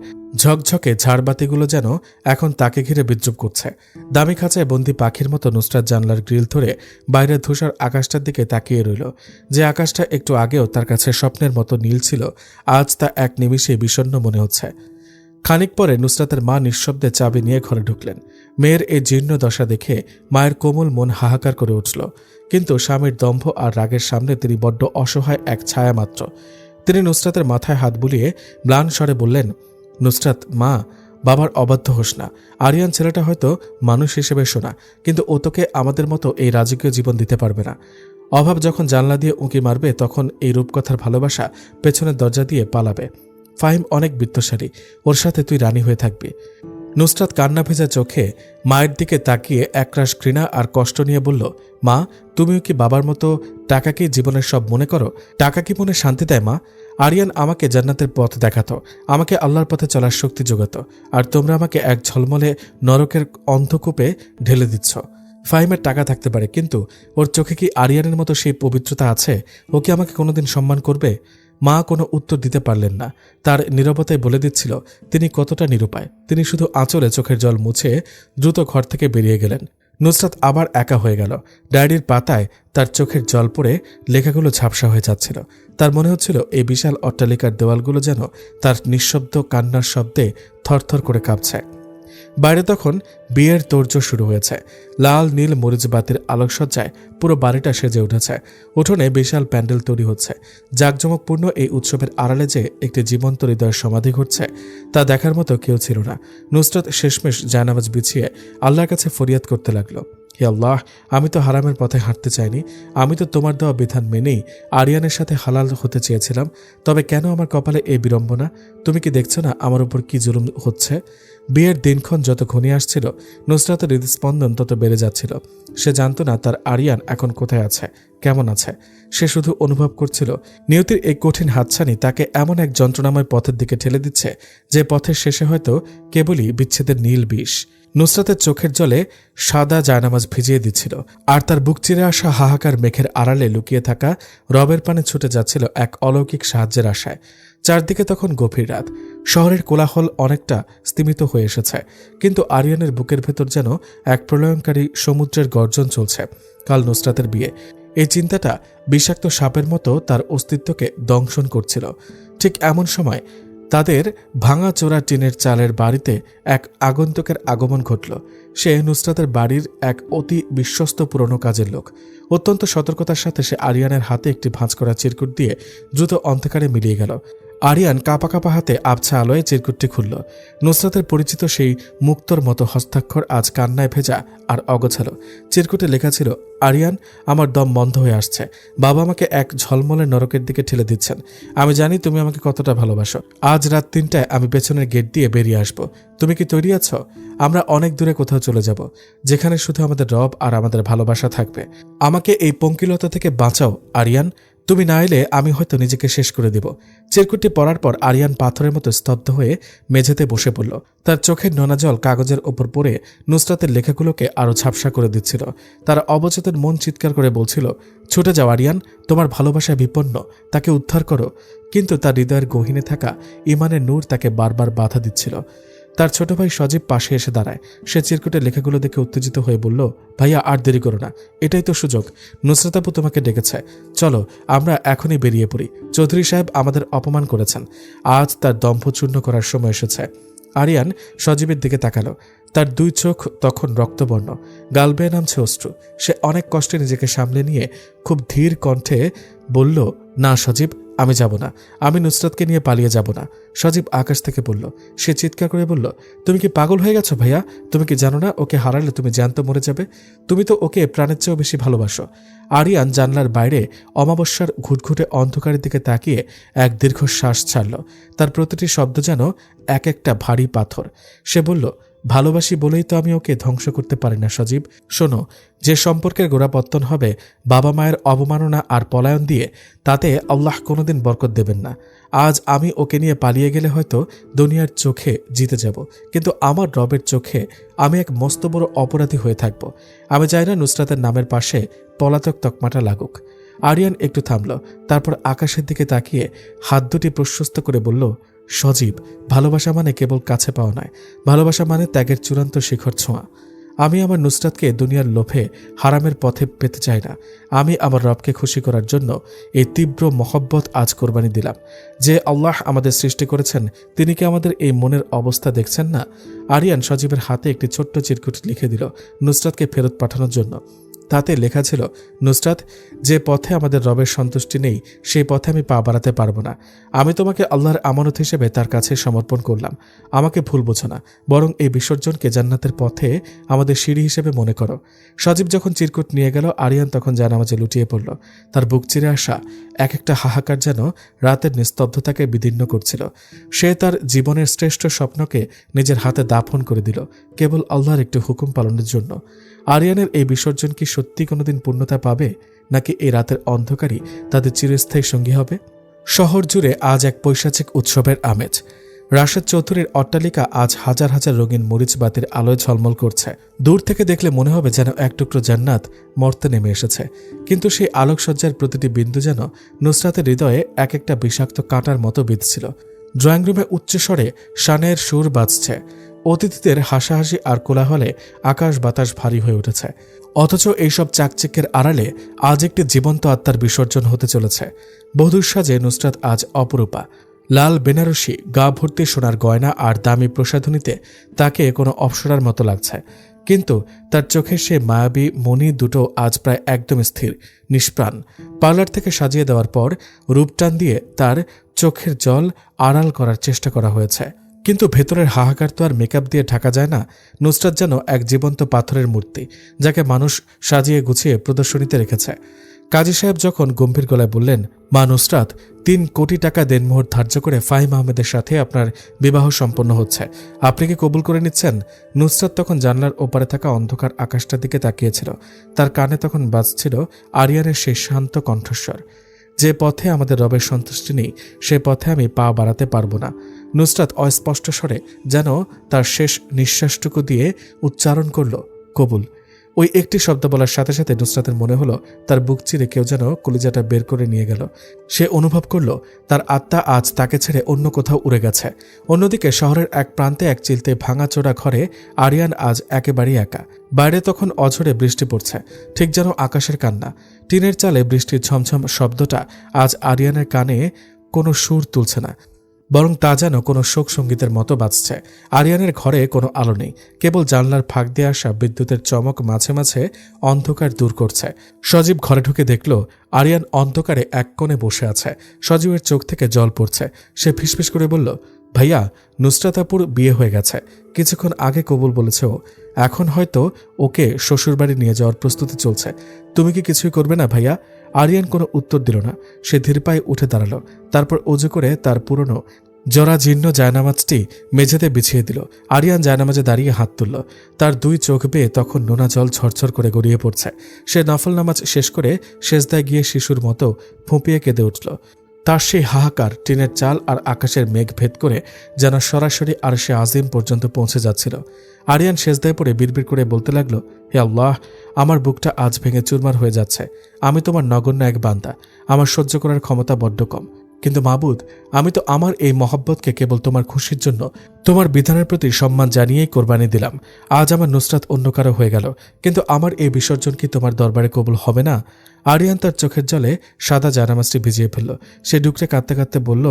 ঝকঝকে ঝাড়বাতিগুলো যেন এখন তাকে ঘিরে বিদ্রুপ করছে। দামি খাঁচায় বন্দি পাখির মতো নুসরাত জানলার গ্রিল ধরে বাইরে ধূসর আকাশটার দিকে তাকিয়ে রইল। যে আকাশটা একটু আগেও তার কাছে স্বপ্নের মতো নীল ছিল, আজ তা এক নিমিষেই বিষণ্ণ মনে হচ্ছে। খানিক পরে নুসরাতের মা নিঃশব্দে চাবি নিয়ে ঘরে ঢুকলেন। মেয়ের এই জীর্ণ দশা দেখে মায়ের কোমল মন হাহাকার করে উঠল। কিন্তু স্বামীর দম্ভ আর রাগের সামনে তিনি বড্ড অসহায় এক ছায়া মাত্র। তিনি নুসরাতের মাথায় হাত বুলিয়ে ম্লান স্বরে বললেন, নুসরাত মা, বাবার অবাধ্য হোস না। আরিয়ান ছেলেটা হয়তো মানুষ হিসেবে শোনা, কিন্তু ও তোকে আমাদের মতো এই রাজকীয় জীবন দিতে পারবে না। অভাব যখন জানলা দিয়ে উঁকি মারবে, তখন এই রূপকথার ভালোবাসা পেছনের দরজা দিয়ে পালাবে। ফাহিম অনেক বিত্তশালী, ওর সাথে তুই রানী হয়ে থাকবি। নুসরাত কান্না ভেজা চোখে মায়ের দিকে তাকিয়ে একরাশ ঘৃণা আর কষ্ট নিয়ে বলল, মা, তুমিও কি বাবার মতো টাকাকেই জীবনের সব মনে করো? টাকা কি মনে শান্তি দেয় মা? আরিয়ান আমাকে জান্নাতের পথ দেখাতো, আমাকে আল্লাহর পথে চলার শক্তি যোগাতো, আর তোমরা আমাকে এক ঝলমলে নরকের অন্ধকূপে ঢেলে দিচ্ছ। ফাহিমের টাকা থাকতে পারে, কিন্তু ওর চোখে কি আরিয়ানের মতো সেই পবিত্রতা আছে? ও কি আমাকে কোনোদিন সম্মান করবে? মা কোনো উত্তর দিতে পারলেন না। তার নীরবতায় বলে দিচ্ছিল তিনি কতটা নিরুপায়। তিনি শুধু আঁচলে চোখের জল মুছে দ্রুত ঘর থেকে বেরিয়ে গেলেন। নুসরাত আবার একা হয়ে গেল। ডায়েরির পাতায় তার চোখের জল পড়ে লেখাগুলো ঝাপসা হয়ে যাচ্ছিল। তার মনে হচ্ছিল এই বিশাল অট্টালিকার দেওয়ালগুলো যেন তার নিঃশব্দ কান্নার শব্দে থরথর করে কাঁপছে। বাইরে তখন বিয়ের তোড়জোড় শুরু হয়েছে। লাল নীল মরিচ বাতির আলোকসজ্জায় পুরো বাড়িটা সেজে উঠেছে। উঠোনে বিশাল প্যান্ডেল তৈরি হচ্ছে। জাঁকজমকপূর্ণ এই উৎসবের আড়ালে যে একটি জীবন্ত হৃদয়ের সমাধি ঘটছে তা দেখার মতো কেউ ছিল না। নুসরাত শেষমেশ জায়নামাজ বিছিয়ে আল্লাহর কাছে ফরিয়াদ করতে লাগলো, হে আল্লাহ, আমি তো হারামের পথে হাঁটতে চাইনি। আমি তো তোমার দেওয়া বিধান মেনেই আরিয়ানের সাথে হালাল হতে চেয়েছিলাম। তবে কেন আমার কপালে এই বিড়ম্বনা? তুমি কি দেখছো না আমার উপর কি জুলুম হচ্ছে? বিয়ের দিনক্ষণ যত ঘনিয়ে আসছিল, নুসরাতের হৃদস্পন্দন তত বেড়ে যাচ্ছিল। সে জানতো না তার আরিয়ান এখন কোথায় আছে, কেমন আছে। সে শুধু অনুভব করছিল নিয়তির এই কঠিন হাতছানি তাকে এমন এক যন্ত্রণাময় পথের দিকে ঠেলে দিচ্ছে যে পথের শেষে হয়তো কেবলই বিচ্ছেদের নীল বিষ। নুসরাতের চোখের জলে সাদা জায়নামাজ ভিজিয়ে দিচ্ছিল, আর তার বুক চিরে আসা হাহাকার মেঘের আড়ালে লুকিয়ে থাকা রবের পানে ছুটে যাচ্ছিল এক অলৌকিক সাহায্যের আশায়। চারদিকে তখন গভীর রাত। শহরের কোলাহল অনেকটা স্তিমিত হয়ে এসেছে, কিন্তু আরিয়ানের বুকের ভেতর যেন এক প্রলয়ঙ্কারী সমুদ্রের গর্জন চলছে। কাল নুসরাতের বিয়ে, এই চিন্তাটা বিষাক্ত সাপের মতো তার অস্তিত্বকে দংশন করছিল। ঠিক এমন সময় তাদের ভাঙা চোরা টিনের চালের বাড়িতে এক আগন্তুকের আগমন ঘটল। সে নুসরাতের বাড়ির এক অতি বিশ্বস্ত পুরনো কাজের লোক। অত্যন্ত সতর্কতার সাথে সে আরিয়ানের হাতে একটি ভাঁজ করা চিরকুট দিয়ে দ্রুত অন্ধকারে মিলিয়ে গেল। আরিয়ান কাঁপা কাঁপা হাতে আবছা আলোয় চিরকুটটি খুলল। নুসরাতের পরিচিত সেই মুক্তর মতো হস্তাক্ষর আজ কান্নায় ভেজা আর অগোছালো। চিরকুটে লেখা ছিল, আরিয়ান, আমার দম বন্ধ হয়ে আসছে। বাবা আমাকে এক ঝলমলে নরকের দিকে ঠেলে দিচ্ছেন। আমি জানি তুমি আমাকে কতটা ভালোবাসো। আজ রাত ৩টায় আমি পেছনের গেট দিয়ে বেরিয়ে আসব। তুমি কি তৈরি আছো? আমরা অনেক দূরে কোথাও চলে যাব, যেখানে শুধু আমাদের রব আর আমাদের ভালোবাসা থাকবে। আমাকে এই পঙ্কিলতা থেকে বাঁচাও আরিয়ান। তুমি না এলে আমি হয়তো নিজেকে শেষ করে দিব। চিরকুটটি পড়ার পর আরিয়ান পাথরের মতো স্তব্ধ হয়ে মেঝেতে বসে পড়ল। তার চোখের নোনা জল কাগজের ওপর পড়ে নুসরাতের লেখাগুলোকে আরও ঝাপসা করে দিচ্ছিল। তার অবচেতন মন চিৎকার করে বলছিল, ছুটে যাও আরিয়ান, তোমার ভালোবাসা বিপন্ন, তাকে উদ্ধার করো। কিন্তু তার হৃদয়ের গহীনে থাকা ইমানের নূর তাকে বারবার বাধা দিচ্ছিল। তার ছোট ভাই সজীব পাশে এসে দাঁড়ায়। সে চিরকুটের লেখাগুলো দেখে উত্তেজিত হয়ে বলল, ভাইয়া, আর দেরি করো না, এটাই তো সুযোগ। নুসরাত আপু তোমাকে ডেকেছে, চলো আমরা এখনই বেরিয়ে পড়ি। চৌধুরী সাহেব আমাদের অপমান করেছেন, আজ তার দম্ভ চূর্ণ করার সময় এসেছে। আরিয়ান সজীবের দিকে তাকালো। তার দুই চোখ তখন রক্তবর্ণ, গাল বেয়ে নামছে অশ্রু। সে অনেক কষ্টে নিজেকে সামলে নিয়ে খুব ধীর কণ্ঠে বলল, না সজীব, আমি যাব না। আমি নুসরাতকে নিয়ে পালিয়ে যাব না। সজীব আকাশ থেকে বলল। সে চিৎকার করে বলল, তুমি কি পাগল হয়ে গেছো ভাইয়া? তুমি কি জানো না ওকে হারালে তুমি জ্যান্ত মরে যাবে? তুমি তো ওকে প্রাণের চেয়েও বেশি ভালোবাসো। আরিয়ান জানলার বাইরে অমাবস্যার ঘুটঘুটে অন্ধকারের দিকে তাকিয়ে এক দীর্ঘশ্বাস ছাড়ল। তার প্রতিটি শব্দ যেন এক একটা ভারী পাথর। সে বলল, ভালোবাসি বলেই তো আমি ওকে ধ্বংস করতে পারি না সজীব। শোনো, যে সম্পর্কের গোড়াপত্তন হবে বাবা মায়ের অবমাননা আর পলায়ন দিয়ে, তাতে আল্লাহ কোনোদিন বরকত দেবেন না। আজ আমি ওকে নিয়ে পালিয়ে গেলে হয়তো দুনিয়ার চোখে জিতে যাব, কিন্তু আমার রবের চোখে আমি এক মস্ত বড় অপরাধী হয়ে থাকব। আমি চাই না নুসরাতের নামের পাশে পলাতক তকমাটা লাগুক। আরিয়ান একটু থামল, তারপর আকাশের দিকে তাকিয়ে হাত দুটি প্রশস্ত করে বলল, সজীব, ভালোবাসা মানে কেবল কাছে পাওয়া নয়, ভালোবাসা মানে ত্যাগের চূড়ান্ত শিখর ছোঁয়া। আমি আমার নুসরাতকে দুনিয়ার লোভে হারামের পথে পেতে চাই না। আমি আমার রবকে খুশি করার জন্য এই তীব্র মহব্বত আজ কোরবানি দিলাম। যে আল্লাহ আমাদের সৃষ্টি করেছেন, তিনি কি আমাদের এই মনের অবস্থা দেখছেন না? আরিয়ান সজীবের হাতে একটি ছোট্ট চিরকুট লিখে দিল নুসরাতকে ফেরত পাঠানোর জন্য। তাতে লেখা ছিল, নুসরাত, যে পথে আমাদের রবের সন্তুষ্টি নেই সেই পথে আমি পা বাড়াতে পারবো না। আমি তোমাকে আল্লাহর আমানত হিসেবে তার কাছে সমর্পণ করলাম। আমাকে ভুল বোঝো না, বরং এই বিসর্জনকে জান্নাতের পথে আমাদের সিঁড়ি হিসেবে মনে করো। সজীব যখন চিরকুট নিয়ে গেল, আরিয়ান তখন জানামাজে লুটিয়ে পড়ল। তার বুক চিরে আসা এক একটা হাহাকার যেন রাতের নিস্তব্ধতাকে বিদীর্ণ করছিল। সে তার জীবনের শ্রেষ্ঠ স্বপ্নকে নিজের হাতে দাফন করে দিল কেবল আল্লাহর একটু হুকুম পালনের জন্য। আরিয়ানের এই বিসর্জন কি সত্যি কোনোদিন পূর্ণতা পাবে, নাকি এই রাতের অন্ধকারই তাদের চিরস্থায়ী সঙ্গী হবে? শহর জুড়ে আজ এক পৈশাচিক উৎসবের আমেজ। রাশেদ চৌধুরীর অট্টালিকা আজ হাজার হাজার রঙিন মরিচ বাতির আলোয় ঝলমল করছে। দূর থেকে দেখলে মনে হবে যেন এক টুকরো জান্নাত মর্তে নেমে এসেছে, কিন্তু সেই আলোকসজ্জার প্রতিটি বিন্দু যেন নুসরাতের হৃদয়ে এক একটা বিষাক্ত কাঁটার মতো বিঁধছিল। ড্রয়িং রুমে উচ্চস্বরে শানের সুর বাজছে। অতিথিদের হাসাহাসি আর কোলাহলে আকাশ বাতাস ভারী হয়ে উঠেছে। অথচ এইসব চাকচিক্যের আড়ালে আজ একটি জীবন্ত আত্মার বিসর্জন হতে চলেছে। বধূর সাজে নুসরাত আজ অপরূপা। লাল বেনারসি, গা ভর্তি সোনার গয়না আর দামি প্রসাধনীতে তাকে কোনো অপ্সরার মতো লাগছে, কিন্তু তার চোখে সে মায়াবী মণি দুটো আজ প্রায় একদম স্থির, নিষ্প্রাণ। পার্লার থেকে সাজিয়ে দেওয়ার পর রূপটান দিয়ে তার চোখের জল আড়াল করার চেষ্টা করা হয়েছে, কিন্তু ভেতরের হাহাকার তো আর মেকআপ দিয়ে ঢাকা যায় না। নুসরাত যেন এক জীবন্ত পাথরের মূর্তি, যাকে মানুষ সাজিয়ে গুছিয়ে প্রদর্শনীতে রেখেছে। কাজী সাহেব যখন গম্ভীর গলায় বললেন, মা নুসরাত, 3 কোটি টাকা দেনমোহর ধার্য করে ফাহিম আহমেদের সাথে আপনার বিবাহ সম্পন্ন হচ্ছে, আপনি কি কবুল করে নিচ্ছেন? নুসরাত তখন জানলার ওপারে থাকা অন্ধকার আকাশটার দিকে তাকিয়েছিল। তার কানে তখন বাজছিল আরিয়ানের সেই শান্ত কণ্ঠস্বর, যে পথে আমাদের রবের সন্তুষ্টি নেই সে পথে আমি পা বাড়াতে পারবো না। নুসরাত অস্পষ্ট স্বরে যেন তার শেষ নিঃশ্বাসটুকু দিয়ে উচ্চারণ করল, কবুল। ওই একটি শব্দ বলার সাথে সাথে নুসরাতের মনে হলো তার বুক চিরে কেউ যেন কলিজাটা বের করে নিয়ে গেল। সে অনুভব করল তার আত্মা আজ তাকে ছেড়ে অন্য কোথাও উড়ে গেছে। অন্যদিকে শহরের এক প্রান্তে এক চিলতে ভাঙাচোরা ঘরে আরিয়ান আজ একেবারেই একা। বাইরে তখন অঝরে বৃষ্টি পড়ছে, ঠিক যেন আকাশের কান্না। টিনের চালে বৃষ্টির ঝমঝম শব্দটা আজ আরিয়ানের কানে কোনো সুর তুলছে না, বরং তা যেন কোনো শোক সঙ্গীতের মতো বাজছে। আরিয়ানের ঘরে কোনো আলো নেই, কেবল জানলার ফাঁক দিয়ে আসা বিদ্যুতের চমক মাঝে মাঝে অন্ধকার দূর করছে। সজীব ঘরে ঢুকে দেখল আরিয়ান অন্ধকারে এক কোণে বসে আছে। সজীবের চোখ থেকে জল পড়ছে। সে ফিসফিস করে বলল, ভাইয়া, নুসরাত আপুর বিয়ে হয়ে গেছে, কিছুক্ষণ আগে কবুল বলেছে ও। এখন হয়তো ওকে শ্বশুরবাড়ি নিয়ে যাওয়ার প্রস্তুতি চলছে। তুমি কি কিছুই করবে না ভাইয়া? আরিয়ান কোনো উত্তর দিল না। সে ধীর পায়ে উঠে দাঁড়ালো, তারপর অজু করে তার পুরনো জরাজীর্ণ জায়নামাজটি মেঝেতে বিছিয়ে দিল। আরিয়ান জায়নামাজে দাঁড়িয়ে হাত তুলল। তার 2 চোখ বেয়ে তখন নোনা জল ঝরঝর করে গড়িয়ে পড়ছে। সে নফল নামাজ শেষ করে সেজদায় গিয়ে শিশুর মতো ফুঁপিয়ে কেঁদে উঠল। তার সেই হাহাকার টিনের চাল আর আকাশের মেঘ ভেদ করে যেন সরাসরি আরশে আজিম পর্যন্ত পৌঁছে যাচ্ছিল। আরিয়ান সেজদায় পড়ে বিড়বিড় করে বলতে লাগলো, হে আল্লাহ, আমার বুকটা আজ ভেঙে চুরমার হয়ে যাচ্ছে। আমি তোমার নগণ্য এক বান্দা, আমার সহ্য করার ক্ষমতা বড্ড কম। কিন্তু মাবুদ, আমি তো আমার এই মহব্বতকে কেবল তোমার খুশির জন্য, তোমার বিধানের প্রতি সম্মান জানিয়েই কোরবানি দিলাম। আজ আমার নুসরাত অন্য কারো হয়ে গেল, কিন্তু আমার এই বিসর্জন কি তোমার দরবারে কবুল হবে না? আরিয়ান তার চোখের জলে সাদা জানামাজটি ভিজিয়ে ফেলল। সে ডুকরে কাঁদতে কাঁদতে বলল,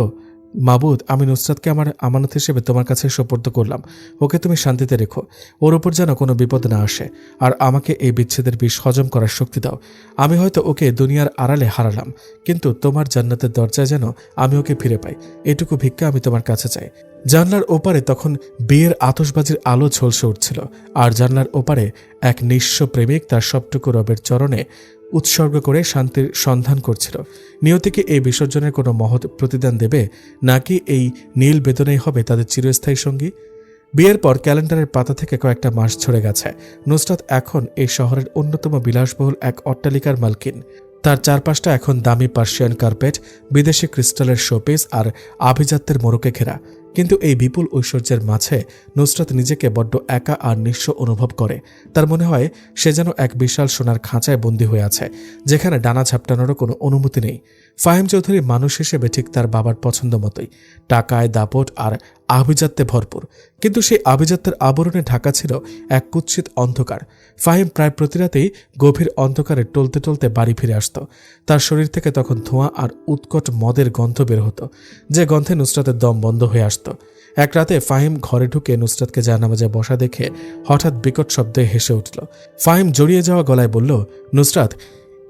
মাবুদ, আমি নুসরাতকে আমার আমানত হিসেবে তোমার কাছে সোপর্দ করলাম। ওকে তুমি শান্তিতে রেখো, ওর ওপর যেন কোনো বিপদ না আসে। আর আমাকে এই বিচ্ছেদের বিষ হজম করার শক্তি দাও। আমি হয়তো ওকে দুনিয়ার আড়ালে হারালাম, কিন্তু তোমার জান্নাতের দরজায় যেন আমি ওকে ফিরে পাই, এটুকু ভিক্ষা আমি তোমার কাছে চাই। জানলার ওপারে তখন বিয়ের আতশবাজির আলো ঝলসে উঠছিল, আর জানলার ওপারে এক নিঃস্ব প্রেমিক তার সবটুকু রবের চরণে উৎসর্গ করে শান্তির সন্ধান করছিল। নিয়তিকে এই বিসর্জনের কোনো মহৎ প্রতিদান দেবে, নাকি এই নীল বেদনাই হবে তাদের চিরস্থায়ী সঙ্গী? বিয়ের পর ক্যালেন্ডারের পাতা থেকে কয়েকটা মাস ঝরে গেছে। নুসরাত এখন এই শহরের অন্যতম বিলাসবহুল এক অট্টালিকার মালকিন। তার চারপাশটা এখন দামি পার্সিয়ান কার্পেট, বিদেশি ক্রিস্টালের শোপিস আর আভিজাত্যের মোড়কে ঘেরা। কিন্তু এই বিপুল ঐশ্বর্যের মাঝে নুসরাত নিজেকে বড্ড একা আর নিঃস্ব অনুভব করে। তার মনে হয় সে যেন এক বিশাল সোনার খাঁচায় বন্দী হয়ে আছে, যেখানে ডানা ঝাপটানোরও কোনো অনুমতি নেই। ফাহিম চৌধুরী মানুষ হিসেবে ঠিক তার বাবার পছন্দ মতোই, টাকায় দাপট আর আভিজাত্যে ভরপুর, কিন্তু সেই আভিজাত্যের আবরণে ঢাকা ছিল এক কুৎসিত অন্ধকার। ফাহিম প্রায় প্রতি রাতেই গভীর অন্ধকারে টলতে টলতে বাড়ি ফিরে আসত। তার শরীর থেকে তখন ধোঁয়া আর উৎকট মদের গন্ধ বের হতো, যে গন্ধে নুসরাতের দম বন্ধ হয়ে আসত। এক রাতে ফাহিম ঘরে ঢুকে নুসরাতকে জানামাজে বসা দেখে হঠাৎ বিকট শব্দে হেসে উঠল। ফাহিম জড়িয়ে যাওয়া গলায় বলল, নুসরাত,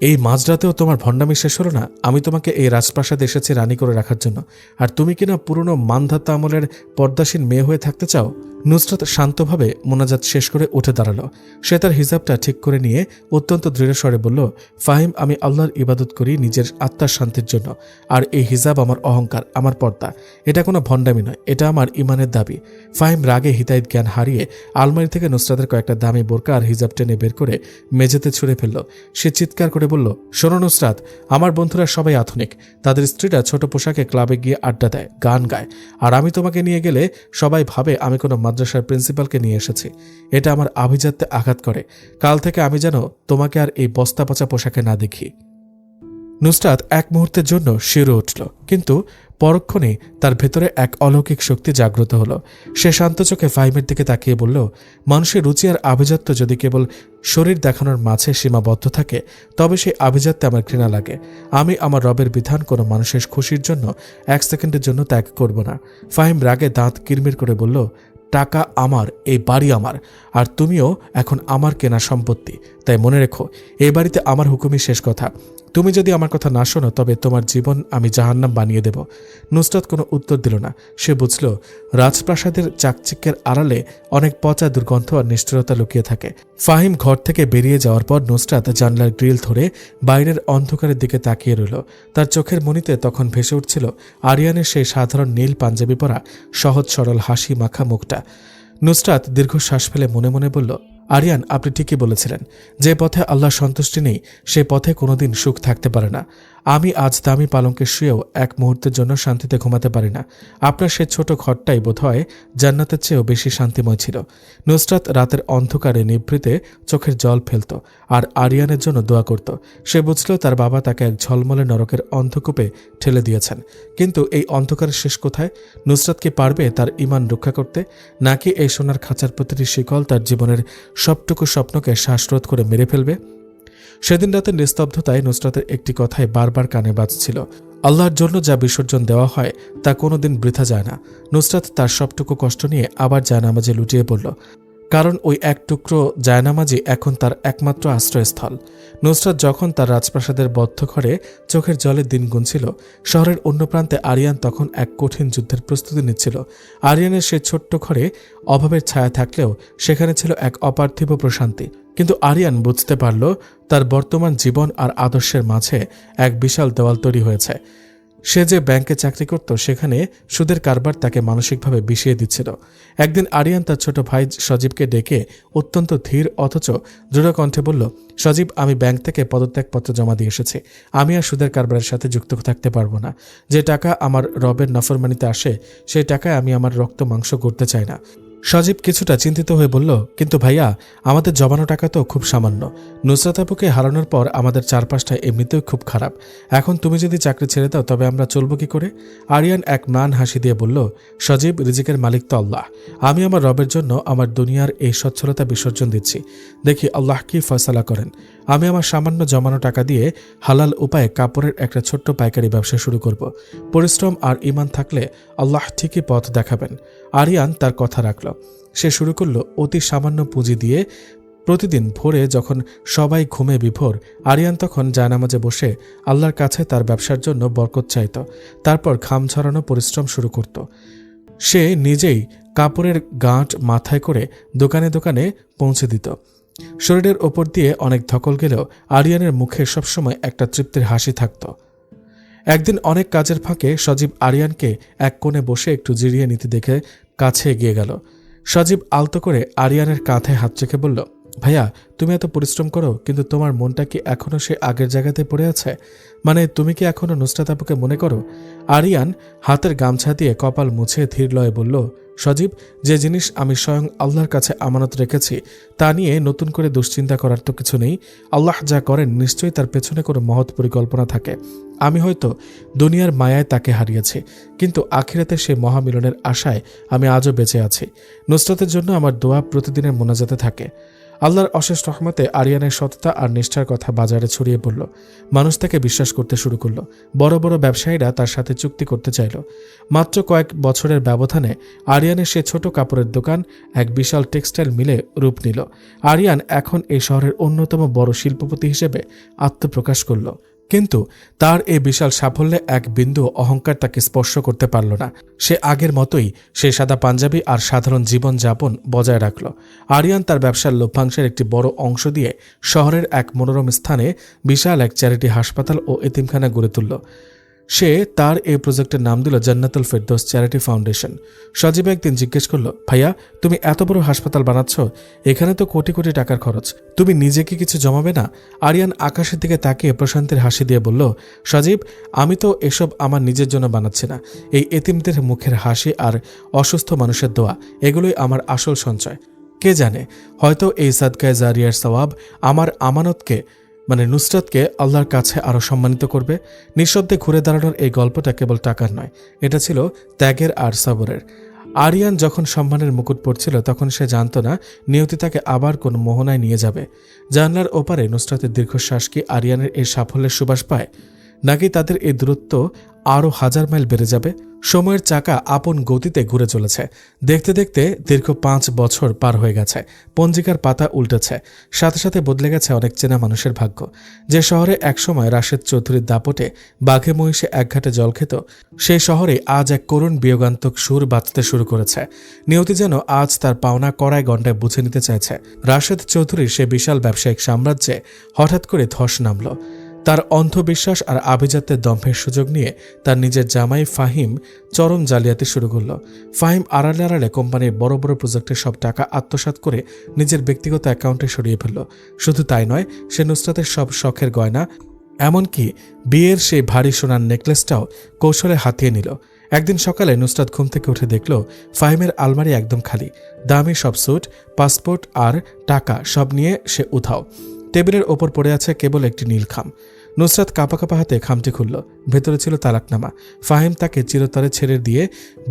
এই মাঝরাতেও তোমার ভণ্ডামি শেষ হলো না? আমি তোমাকে এই রাজপ্রাসাদে এসেছি রানী করে রাখার জন্য, আর তুমি কিনা পুরনো মানধাতা আমলের পর্দাসীন মেয়ে হয়ে থাকতে চাও? নুসরাত শান্তভাবে মোনাজাত শেষ করে উঠে দাঁড়ালো। সে তার হিজাবটা ঠিক করে নিয়ে অত্যন্ত দৃঢ় স্বরে বলল, ফাহিম, আমি আল্লাহর ইবাদত করি নিজের আত্মার শান্তির জন্য, আর এই হিজাব আমার অহংকার, আমার পর্দা। এটা কোনো ভণ্ডামি নয়, এটা আমার ইমানের দাবি। ফাহিম রাগে হিতাহিত জ্ঞান হারিয়ে আলমারি থেকে নুসরাতের কয়েকটা দামি বোরকা আর হিজাব টেনে বের করে মেঝেতে ছুঁড়ে ফেলল। সে চিৎকার করে বলল, শোনো নুসরাত, আমার বন্ধুরা সবাই আধুনিক, তাদের স্ত্রীরা ছোট পোশাকে ক্লাবে গিয়ে আড্ডা দেয়, গান গায়, আর আমি তোমাকে নিয়ে গেলে সবাই ভাবে আমি কোনো মাদ্রাসার প্রিন্সিপালকে নিয়ে এসেছি। এটা আমার আভিজাত্যে আঘাত করে। কাল থেকে আমি যেন তোমাকে আর এই বস্তা পচা পোশাকে না দেখি। নুসরাত এক মুহূর্তের জন্য শিউরে উঠল, কিন্তু পরক্ষণেই তার ভেতরে এক অলৌকিক শক্তি জাগ্রত হলো। সে শান্ত চোখে ফাহিমের দিকে তাকিয়ে বলল, মানুষের রুচি আর আভিজাত্য যদি কেবল শরীর দেখানোর মাঝে সীমাবদ্ধ থাকে, তবে সেই আভিজাত্যে আমার ঘৃণা লাগে। আমি আমার রবের বিধান কোনো মানুষের খুশির জন্য 1 সেকেন্ডের জন্য ত্যাগ করব না। ফাহিম রাগে দাঁত কিরমির করে বলল, টাকা আমার, এই বাড়ি আমার, আর তুমিও এখন আমার কেনা সম্পত্তি। তাই মনে রেখো, এই বাড়িতে আমার হুকুমই শেষ কথা। তুমি যদি আমার কথা না শোনো, তবে তোমার জীবন আমি জাহান্নাম বানিয়ে দেব। নুসরাত কোনো উত্তর দিল না। সে বুঝল, রাজপ্রাসাদের চাকচিক্যের আড়ালে অনেক পচা দুর্গন্ধ আর নিষ্ঠুরতা লুকিয়ে থাকে। ফাহিম ঘর থেকে বেরিয়ে যাওয়ার পর নুসরাত জানলার গ্রিল ধরে বাইরের অন্ধকারের দিকে তাকিয়ে রইল। তার চোখের মণিতে তখন ভেসে উঠছিল আরিয়ানের সেই সাধারণ নীল পাঞ্জাবি পরা সহজ সরল হাসি মাখা মুখটা। নুসরাত দীর্ঘশ্বাস ফেলে মনে মনে বলল, আরিয়ান, আপনি ঠিকই বলেছিলেন, যে পথে আল্লাহ সন্তুষ্টি নেই সে পথে কোনোদিন সুখ থাকতে পারে না। আমি আজ দামি পালঙ্কে শুয়েও এক মুহূর্তের জন্য শান্তিতে ঘুমাতে পারি না। আপনার সে ছোট ঘরটাই বোধহয় জান্নাতের চেয়েও বেশি শান্তিময় ছিল। নুসরাত রাতের অন্ধকারে নিভৃতে চোখের জল ফেলত আর আরিয়ানের জন্য দোয়া করত। সে বুঝল তার বাবা তাকে এক ঝলমলে নরকের অন্ধকূপে ঠেলে দিয়েছেন। কিন্তু এই অন্ধকারের শেষ কোথায়? নুসরাত কি পারবে তার ঈমান রক্ষা করতে, নাকি এই সোনার খাঁচার প্রতিটি শিকল তার জীবনের সবটুকু স্বপ্নকে শ্বাসরোধ করে মেরে ফেলবে? সেদিন রাতের নিস্তব্ধতায় নুসরাতের একটি কথাই বারবার কানে বাজছিল, আল্লাহর জন্য যা বিসর্জন দেওয়া হয় তা কোনোদিন বৃথা যায় না। নুসরাত তার সবটুকু কষ্ট নিয়ে আবার জায়নামাজে লুটিয়ে পড়ল, কারণ ওই এক টুকরো জায়নামাজই এখন তার একমাত্র আশ্রয়স্থল। নুসরাত যখন তার রাজপ্রাসাদের বদ্ধ ঘরে চোখের জলে দিন গুনছিল, শহরের অন্য প্রান্তে আরিয়ান তখন এক কঠিন যুদ্ধের প্রস্তুতি নিচ্ছিল। আরিয়ানের সে ছোট্ট ঘরে অভাবের ছায়া থাকলেও সেখানে ছিল এক অপার্থিব প্রশান্তি। কিন্তু আরিয়ান বুঝতে পারল, তার বর্তমান জীবন আর আদর্শের মাঝে এক বিশাল দেওয়াল তৈরি হয়েছে। সে যে ব্যাংকে চাকরি করত, সেখানে সুদের কারবার তাকে মানসিকভাবে বিষিয়ে দিচ্ছিল। একদিন আরিয়ান তার ছোট ভাই সজীবকে ডেকে অত্যন্ত ধীর অথচ দৃঢ় কণ্ঠে বলল, সজীব, আমি ব্যাংক থেকে পদত্যাগপত্র জমা দিয়ে এসেছি। আমি আর সুদের কারবারের সাথে যুক্ত থাকতে পারবো না। যে টাকা আমার রবের নফরমানিতে আসে, সেই টাকায় আমি আমার রক্ত মাংস করতে চাই না। সজীব কিছুটা চিন্তিত হয়ে বলল, কিন্তু ভাইয়া, আমাদের জমানো টাকা তো খুব সামান্য। নুসরাত আপুকে হারানোর পর আমাদের চারপাশটা এমনিতেও খুব খারাপ। এখন তুমি যদি চাকরি ছেড়ে দাও, তবে আমরা চলবো কি করে? আরিয়ান এক ম্লান হাসি দিয়ে বলল, সজীব, রিজিকের মালিক তো আল্লাহ। আমি আমার রবের জন্য আমার দুনিয়ার এই সচ্ছলতা বিসর্জন দিচ্ছি। দেখি আল্লাহ কি ফয়সালা করেন। আমি আমার সামান্য জমানো টাকা দিয়ে হালাল উপায়ে কাপড়ের একটা ছোট্ট পাইকারি ব্যবসা শুরু করব। পরিশ্রম আর ঈমান থাকলে আল্লাহ ঠিকই পথ দেখাবেন। আরিয়ান তার কথা রাখল। সে শুরু করল অতি সামান্য পুঁজি দিয়ে। প্রতিদিন ভোরে যখন সবাই ঘুমে বিভোর, আরিয়ান তখন জায়নামাজে বসে আল্লাহর কাছে তার ব্যবসার জন্য বরকত চাইত। তারপর ঘাম ঝরানো পরিশ্রম শুরু করত। সে নিজেই কাপড়ের গাঁট মাথায় করে দোকানে দোকানে পৌঁছে দিত। শরীরের ওপর দিয়ে অনেক ধকল গেলেও আরিয়ানের মুখে সবসময় একটা তৃপ্তির হাসি থাকত। একদিন অনেক কাজের ফাঁকে সজীব আরিয়ানকে এক কোণে বসে একটু জিরিয়ে নিতে দেখে কাছে এগিয়ে গেল। সজীব আলতো করে আরিয়ানের কাঁধে হাত রেখে বলল, ভাইয়া, তুমি এত পরিশ্রম করো, কিন্তু তোমার মনটা কি এখনো সে আগের জায়গাতে পড়ে আছে? মানে তুমি কি এখনো নুসরাত আপুকে মনে করো? আরিয়ান হাতের গামছা দিয়ে কপাল মুছে ধীর লয়ে বলল, সজীব, যে জিনিস আমি স্বয়ং আল্লাহর কাছে আমানত রেখেছি তা নিয়ে নতুন করে দুশ্চিন্তা করার তো কিছু নেই। আল্লাহ যা করেন নিশ্চয়ই তার পেছনে কোনো মহৎ পরিকল্পনা থাকে। আমি হয়তো দুনিয়ার মায়ায় তাকে হারিয়েছি, কিন্তু আখিরাতে সে মহামিলনের আশায় আমি আজও বেঁচে আছি। নুসরাতের জন্য আমার দোয়া প্রতিদিনের মোনাজাতে থাকে। আল্লাহর অশেষ রহমতে আরিয়ানের সততা আর নিষ্ঠার কথা বাজারে ছড়িয়ে পড়ল। মানুষ তাকে বিশ্বাস করতে শুরু করল। বড় বড় ব্যবসায়ীরা তার সাথে চুক্তি করতে চাইল। মাত্র কয়েক বছরের ব্যবধানে আরিয়ানের সে ছোট কাপড়ের দোকান এক বিশাল টেক্সটাইল মিলে রূপ নিল। আরিয়ান এখন এই শহরের অন্যতম বড় শিল্পপতি হিসেবে আত্মপ্রকাশ করল। কিন্তু তার এই বিশাল সাফল্যে এক বিন্দু অহংকার তাকে স্পর্শ করতে পারল না। সে আগের মতোই সে সাদা পাঞ্জাবি আর সাধারণ জীবনযাপন বজায় রাখল। আরিয়ান তার ব্যবসার লভ্যাংশের একটি বড় অংশ দিয়ে শহরের এক মনোরম স্থানে বিশাল এক চ্যারিটি হাসপাতাল ও এতিমখানা গড়ে তুলল। সে তার এই প্রজেক্টের নাম দিল জান্নাতুল ফেরদৌস চ্যারিটি ফাউন্ডেশন। সজীব একদিন জিজ্ঞেস করল, ভাইয়া, তুমি এত বড় হাসপাতাল বানাচ্ছ, এখানে তো কোটি কোটি টাকার খরচ, তুমি নিজে কি কিছু জমাবে না? আরিয়ান আকাশের দিকে তাকিয়ে প্রশান্তির হাসি দিয়ে বলল, সজীব, আমি তো এসব আমার নিজের জন্য বানাচ্ছি না। এই এতিমদের মুখের হাসি আর অসুস্থ মানুষের দোয়া, এগুলোই আমার আসল সঞ্চয়। কে জানে, হয়তো এই সাদকায়ে জারিয়ার সওয়াব আমার আমানতকে মানে নুসরাতকে আল্লাহর কাছে আরও সম্মানিত করবে। নিঃশব্দে ঘুরে দাঁড়ানোর এই গল্পটা কেবল টাকার নয়, এটা ছিল ত্যাগের আর সাবরের। আরিয়ান যখন সম্মানের মুকুট পড়ছিল তখন সে জানত না নিয়তি তাকে আবার কোন মোহনায় নিয়ে যাবে। জানলার ওপারে নুসরাতের দীর্ঘশ্বাস কি আরিয়ানের এই সাফল্যের সুবাস পায়, নাকি তাদের এই দূরত্ব আরও 1000 মাইল বেড়ে যাবে? সময়ের চাকা আপন গতিতে ঘুরে চলেছে। দেখতে দেখতে দীর্ঘ 5 বছর পার হয়ে গেছে। পঞ্জিকার পাতা উল্টেছে, সাথে সাথে বদলে গেছে অনেক চেনা মানুষের ভাগ্য। যে শহরে একসময় রাশেদ চৌধুরীর দাপটে বাঘে মহিষে একঘাটে জল খেত, সেই শহরে আজ এক করুণ বিয়োগান্তক সুর বাঁচতে শুরু করেছে। নিয়তি যেন আজ তার পাওনা কড়ায় গণ্ডায় বুঝে নিতে চাইছে। রাশেদ চৌধুরীর সে বিশাল ব্যবসায়িক সাম্রাজ্যে হঠাৎ করে ধস নামল। তার অন্ধবিশ্বাস আর আভিজাত্যের দম্ভের সুযোগ নিয়ে তার নিজের জামাই ফাহিম চরম জালিয়াতি শুরু করল। ফাহিম আড়ালে আড়ালে কোম্পানির বড় বড় প্রজেক্টের সব টাকা আত্মসাৎ করে নিজের ব্যক্তিগত অ্যাকাউন্টে সরিয়ে ফেলল। শুধু তাই নয়, সে নুসরাতের সব শখের গয়না, এমনকি বিয়ের সেই ভারী সোনার নেকলেসটাও কৌশলে হাতিয়ে নিল। একদিন সকালে নুসরাত ঘুম থেকে উঠে দেখল ফাহিমের আলমারি একদম খালি। দামি সব স্যুট, পাসপোর্ট আর টাকা সব নিয়ে সে উধাও। টেবিলের ওপর পড়ে আছে কেবল একটি নীল খাম। নুসরাত কাঁপা কাঁপা হাতে খামটি খুলল। ভেতরে ছিল তালাকনামা। ফাহিম তাকে চিরতরে ছেড়ে দিয়ে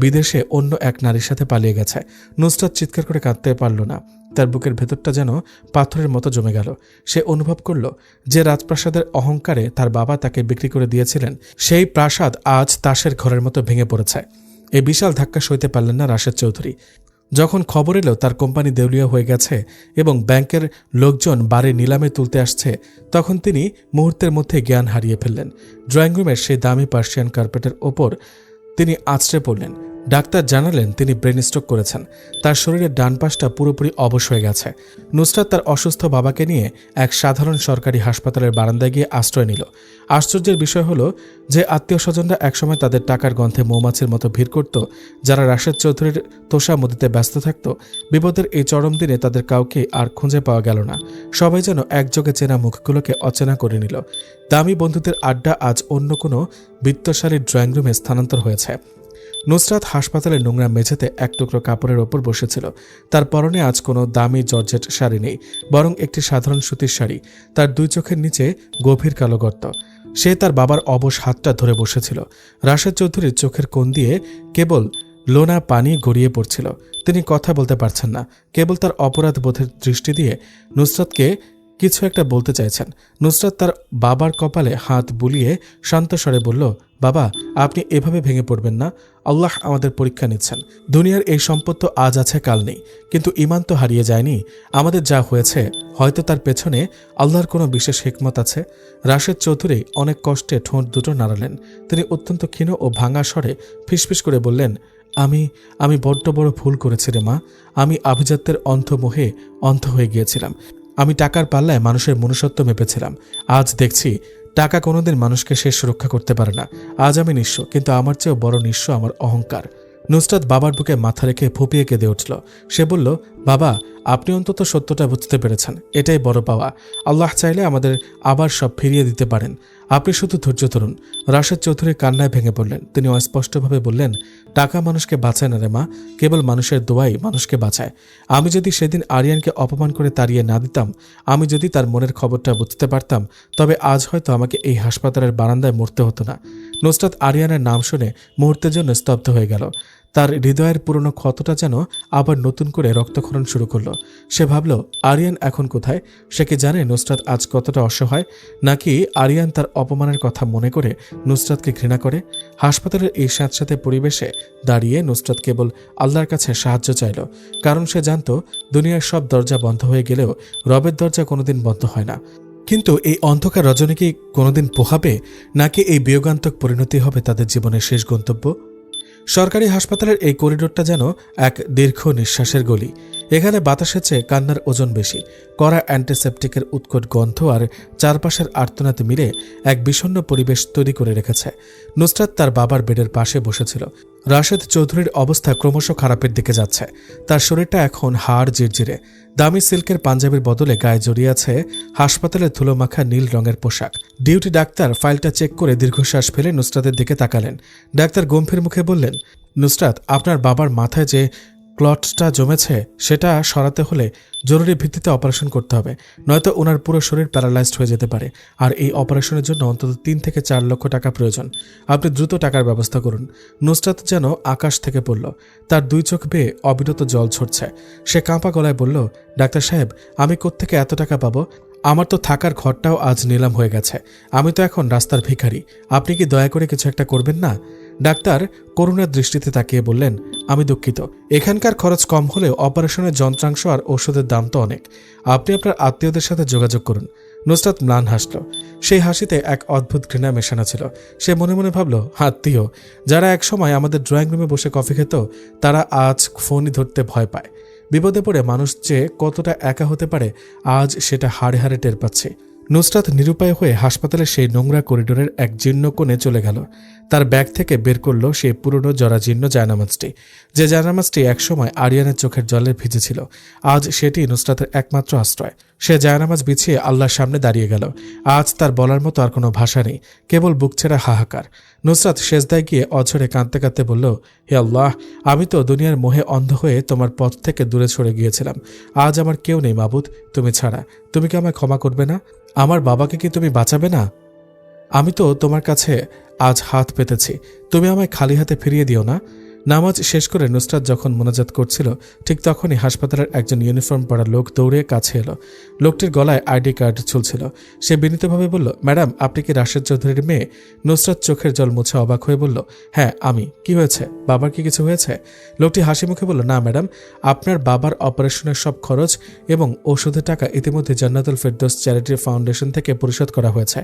বিদেশে অন্য এক নারীর সাথে পালিয়ে গেছে। নুসরাত চিৎকার করে কাঁদতে পারল না। তার বুকের ভেতরটা যেন পাথরের মতো জমে গেল। সে অনুভব করল যে রাজপ্রাসাদের অহংকারে তার বাবা তাকে বিক্রি করে দিয়েছিলেন, সেই প্রাসাদ আজ তাসের ঘরের মতো ভেঙে পড়েছে। এই বিশাল ধাক্কা সইতে পারলেন না রাশেদ চৌধুরী। যখন খবর এলো তার কোম্পানি দেউলিয়া হয়ে গেছে এবং ব্যাংকের লোকজন বাড়ি নিলামে তুলতে আসছে, তখন তিনি মুহূর্তের মধ্যে জ্ঞান হারিয়ে ফেললেন। ড্রয়িং রুমের সেই দামি পার্সিয়ান কার্পেটের ওপর তিনি আছড়ে পড়লেন। ডাক্তার জানালেন তিনি ব্রেন স্ট্রোক করেছেন। তার শরীরের ডান পাশটা পুরোপুরি অবশ হয়ে গেছে। নুসরাত তার অসুস্থ বাবাকে নিয়ে এক সাধারণ সরকারি হাসপাতালের বারান্দায় গিয়ে আশ্রয় নিল। আশ্চর্যের বিষয় হলো যে আত্মীয় স্বজনরা একসময় তাদের টাকার গন্ধে মৌমাছির মতো ভিড় করত, যারা রাশেদ চৌধুরীর তোষামদিতে ব্যস্ত থাকত, বিপদের এই চরম দিনে তাদের কাউকে আর খুঁজে পাওয়া গেল না। সবাই যেন একযোগে চেনা মুখগুলোকে অচেনা করে নিল। দামি বন্ধুদের আড্ডা আজ অন্য কোনো বিত্তশালীর ড্রয়িং রুমে স্থানান্তর হয়েছে। নুসরাত হাসপাতালের নোংরা মেঝেতে এক টুকরো কাপড়ের ওপর বসেছিল। তার পরনে আজ কোনো দামি জর্জেট শাড়ি নেই, বরং একটি সাধারণ সুতির শাড়ি। তার দুই চোখের নিচে গভীর কালো গর্ত। সে তার বাবার অবশ হাতটা ধরে বসেছিল। রাশেদ চৌধুরীর চোখের কোণ দিয়ে কেবল লোনা পানি গড়িয়ে পড়ছিল। তিনি কথা বলতে পারছেন না, কেবল তার অপরাধ বোধের দৃষ্টি দিয়ে নুসরাতকে কিছু একটা বলতে চাইছেন। নুসরাত তার বাবার কপালে হাত বুলিয়ে শান্ত স্বরে বলল, বাবা, আপনি এভাবে ভেঙে পড়বেন না। আল্লাহ আমাদের পরীক্ষা নিচ্ছেন। দুনিয়ার এই সম্পদ তো আজ আছে কাল নেই, কিন্তু ঈমান তো হারিয়ে যায়নি। আমাদের যা হয়েছে হয়তো তার পেছনে আল্লাহর কোনো বিশেষ হিকমত আছে। রাশেদ চৌধুরী অনেক কষ্টে ঠোঁট দুটো নাড়ালেন। তিনি অত্যন্ত ক্ষীণ ও ভাঙা স্বরে ফিসফিস করে বললেন, আমি বড্ড বড় ভুল করেছি রে মা। আমি আভিজাত্যের অন্ধমোহে অন্ধ হয়ে গিয়েছিলাম। আমি টাকার পাল্লায় মানুষের মনুষ্যত্ব মেপেছিলাম। আজ দেখছি টাকা কোনোদিন মানুষকে শেষ রক্ষা করতে পারে না। আজ আমি নিঃস্ব, কিন্তু আমার চেয়েও বড় নিঃস্ব আমার অহংকার। নুসরাত বাবার বুকে মাথা রেখে ফুপিয়ে কেঁদে উঠল। সে বলল, বাবা, আপনি অন্তত সত্যটা বুঝতে পেরেছেন, এটাই বড় পাওয়া। আল্লাহ চাইলে আমাদের আবার সব ফিরিয়ে দিতে পারেন। আপনি শুধু ধৈর্য ধরুন। রাশেদ চৌধুরী কান্নায় ভেঙে পড়লেন। তিনি অস্পষ্টভাবে বললেন, টাকা মানুষকে বাঁচায় না রে মা, কেবল মানুষের দোয়াই মানুষকে বাঁচায়। আমি যদি সেদিন আরিয়ানকে অপমান করে তাড়িয়ে না দিতাম, আমি যদি তার মনের খবরটা বুঝতে পারতাম, তবে আজ হয়তো আমাকে এই হাসপাতালের বারান্দায় মরতে হতো না। নুসরাত আরিয়ানের নাম শুনে মুহূর্তের জন্য স্তব্ধ হয়ে গেল। তার হৃদয়ের পুরনো ক্ষতটা যেন আবার নতুন করে রক্তক্ষরণ শুরু করলো। সে ভাবল, আরিয়ান এখন কোথায়? সে কি জানে নুসরাত আজ কতটা অসহায়? নাকি আরিয়ান তার অপমানের কথা মনে করে নুসরাতকে ঘৃণা করে? হাসপাতালের এই স্যাঁতস্যাঁতে পরিবেশে দাঁড়িয়ে নুসরাত কেবল আল্লাহর কাছে সাহায্য চাইল, কারণ সে জানত দুনিয়ার সব দরজা বন্ধ হয়ে গেলেও রবের দরজা কোনোদিন বন্ধ হয় না। কিন্তু এই অন্ধকার রজনী কি কোনোদিন পোহাবে, নাকি এই বিয়োগান্তক পরিণতি হবে তাদের জীবনের শেষ গন্তব্য? সরকারি হাসপাতালের এই করিডোরটা যেন এক দীর্ঘ নিঃশ্বাসের গলি। এখানে বাতাসের চেয়ে কান্নার ওজন বেশি। কড়া অ্যান্টিসেপটিকের উৎকট গন্ধ আর চারপাশের আর্তনাদ মিলে এক বিষণ্ণ পরিবেশ তৈরি করে রেখেছে। নুসরাত তার বাবার বেডের পাশে বসেছিল। রাশেদ চৌধুরীর অবস্থা ক্রমশ খারাপের দিকে যাচ্ছে। তার শরীরটা এখন হাড় জিরজিরে। দামি সিল্কের পাঞ্জাবির বদলে গায়ে জড়িয়ে আছে হাসপাতালের ধুলোমাখা নীল রঙের পোশাক। ডিউটি ডাক্তার ফাইলটা চেক করে দীর্ঘশ্বাস ফেলে নুসরাতের দিকে তাকালেন। ডাক্তার গম্ভীর মুখে বললেন, নুসরাত, আপনার বাবার মাথায় যে ক্লটটা জমেছে সেটা সরাতে হলে জরুরি ভিত্তিতে অপারেশন করতে হবে, নয়তো ওনার পুরো শরীর প্যারালাইজড হয়ে যেতে পারে। আর এই অপারেশনের জন্য অন্তত 3 থেকে 4 লক্ষ টাকা প্রয়োজন। আপনি দ্রুত টাকার ব্যবস্থা করুন। নুসরাত যেন আকাশ থেকে পড়ল। তার 2 চোখ বেয়ে অবিরত জল ছড়ছে। সে কাঁপা গলায় বলল, ডাক্তার সাহেব, আমি কোত্থেকে এত টাকা পাবো? আমার তো থাকার ঘরটাও আজ নিলাম হয়ে গেছে। আমি তো এখন রাস্তার ভিখারি। আপনি কি দয়া করে কিছু একটা করবেন না? ডাক্তার করুণার দৃষ্টিতে তাকিয়ে বললেন, আমি দুঃখিত, এখানকার খরচ কম হলেও অপারেশনের যন্ত্রাংশ আর ওষুধের দাম তো অনেক। আপনি আপনার আত্মীয়দের সাথে যোগাযোগ করুন। নুসরাত ম্লান হাসল। সেই হাসিতে এক অদ্ভুত ঘৃণা মেশানো ছিল। সে মনে মনে ভাবল, আত্মীয় যারা একসময় আমাদের ড্রয়িং রুমে বসে কফি খেত, তারা আজ ফোনই ধরতে ভয় পায়। বিপদে পড়ে মানুষ যে কতটা একা হতে পারে আজ সেটা হাড়ে হাড়ে টের পাচ্ছে। নুসরাত নিরুপায় হয়ে হাসপাতালের সেই নোংরা করিডোরের এক জীর্ণ কোণে চলে গেল। তার ব্যাগ থেকে বের করল সেই পুরনো জরাজীর্ণ জায়নামাজটি, যে জায়নামাজটি একসময় আরিয়ানের চোখের জলে ভিজেছিল। আজ সেটি নুসরাতের একমাত্র আশ্রয়। সে জায়নামাজ বিছিয়ে আল্লাহর সামনে দাঁড়িয়ে গেল। আজ তার বলার মতো আর কোনো ভাষা নেই, কেবল বুকছেড়া হাহাকার। নুসরাত সেজদায় গিয়ে অঝরে কাঁদতে কাঁদতে বলল, হে আল্লাহ, আমি তো দুনিয়ার মোহে অন্ধ হয়ে তোমার পথ থেকে দূরে সরে গিয়েছিলাম। আজ আমার কেউ নেই মাবুদ, তুমি ছাড়া। তুমি কি আমায় ক্ষমা করবে না? আমার বাবাকে কি তুমি বাঁচাবে না? আমি তো তোমার কাছে আজ হাত পেতেছি, তুমি আমায় খালি হাতে ফিরিয়ে দিও না। নামাজ শেষ করে নুসরাত যখন মোনাজাত করছিল, ঠিক তখনই হাসপাতালের একজন ইউনিফর্ম পরা লোক দৌড়ে কাছে এলো। লোকটির গলায় আইডি কার্ড ঝুলছিল। সে বিনীতভাবে বলল, ম্যাডাম, আপনি কি রাশেদ চৌধুরীর মেয়ে? নুসরাত চোখের জল মুছে অবাক হয়ে বলল, হ্যাঁ আমি। কি হয়েছে? বাবার কি কিছু হয়েছে? লোকটি হাসি মুখে বলল, না ম্যাডাম, আপনার বাবার অপারেশনের সব খরচ এবং ওষুধের টাকা ইতিমধ্যে জান্নাতুল ফেরদৌস চ্যারিটি ফাউন্ডেশন থেকে পরিশোধ করা হয়েছে।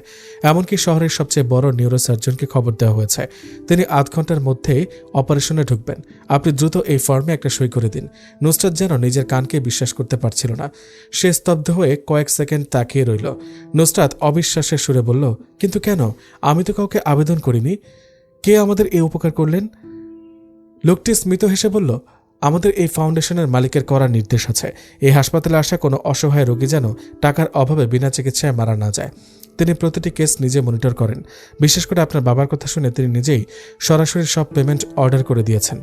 এমনকি শহরের সবচেয়ে বড় নিউরোসার্জনকে খবর দেওয়া হয়েছে। তিনি 8 ঘন্টার মধ্যেই অপারেশনে ঢুকবেন। আপনি দ্রুত এই ফর্মে একটা সই করে দিন। নুসরাত যেন নিজের কানকে বিশ্বাস করতে পারছিল না। সে স্তব্ধ হয়ে কয়েক সেকেন্ড তাকিয়ে রইল। নুসরাত অবিশ্বাসের সুরে বলল, কিন্তু কেন? আমি তো কাউকে আবেদন করিনি। কে আমাদের এই উপকার করলেন? লোকটি স্মিত হেসে বলল, আমাদের এই ফাউন্ডেশনের মালিকের করা নির্দেশ আছে, এই হাসপাতালে আসা কোনো অসহায় রোগী যেন টাকার অভাবে বিনা চিকিৎসায় মারা না যায়। তিনি প্রতিটি কেস নিজে মনিটর করেন। বিশেষ করে আপনার বাবার কথা শুনে তিনি নিজেই সরাসরি সব পেমেন্ট অর্ডার করে দিয়েছেন।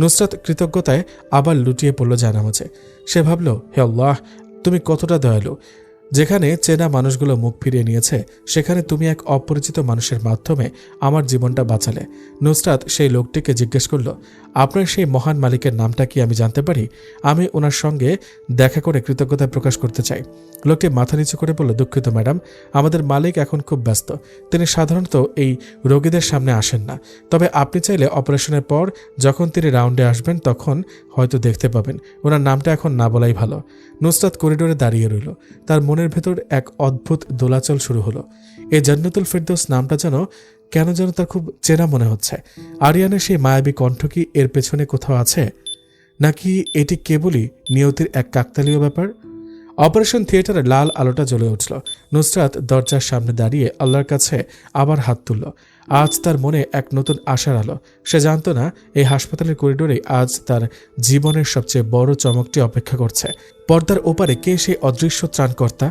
নুসরাত কৃতজ্ঞতায় আবার লুটিয়ে পড়ল জায়নামাজে। সে ভাবল, হে আল্লাহ, তুমি কতটা দয়ালু। যেখানে চেনা মানুষগুলো মুখ ফিরিয়ে নিয়েছে, সেখানে তুমি এক অপরিচিত মানুষের মাধ্যমে আমার জীবনটা বাঁচালে। নুসরাত সেই লোকটিকে জিজ্ঞেস করল, আপনার সেই মহান মালিকের নামটা কি আমি জানতে পারি? আমি ওনার সঙ্গে দেখা করে কৃতজ্ঞতা প্রকাশ করতে চাই। লোকটি মাথা নিচু করে বলল, দুঃখিত ম্যাডাম, আমাদের মালিক এখন খুব ব্যস্ত। তিনি সাধারণত এই রোগীদের সামনে আসেন না। তবে আপনি চাইলে অপারেশনের পর যখন তিনি রাউন্ডে আসবেন তখন হয়তো দেখতে পাবেন। ওনার নামটা এখন না বলাই ভালো। নুসরাত করিডোরে দাঁড়িয়ে রইল। তার মনের ভেতর এক অদ্ভুত দোলাচল শুরু হলো। এই জান্নাতুল ফেরদৌস নামটা কেন যেন তার খুব চেনা মনে হচ্ছে। আরিয়ানের সেই মায়াবী কণ্ঠ কি এর পেছনে কোথাও আছে, নাকি এটি কেবলই নিয়তির এক কাকতালীয় ব্যাপার? অপারেশন থিয়েটারে লাল আলোটা জ্বলে উঠল। নুসরাত দরজার সামনে দাঁড়িয়ে আল্লাহর কাছে আবার হাত তুলল। আজ তার মনে এক নতুন আশার আলো। সে জানত না এই হাসপাতালের করিডোরে আজ তার জীবনের সবচেয়ে বড় চমকটি অপেক্ষা করছে। পর্দার ওপারে কে সেই অদৃশ্য ত্রাণকর্তা?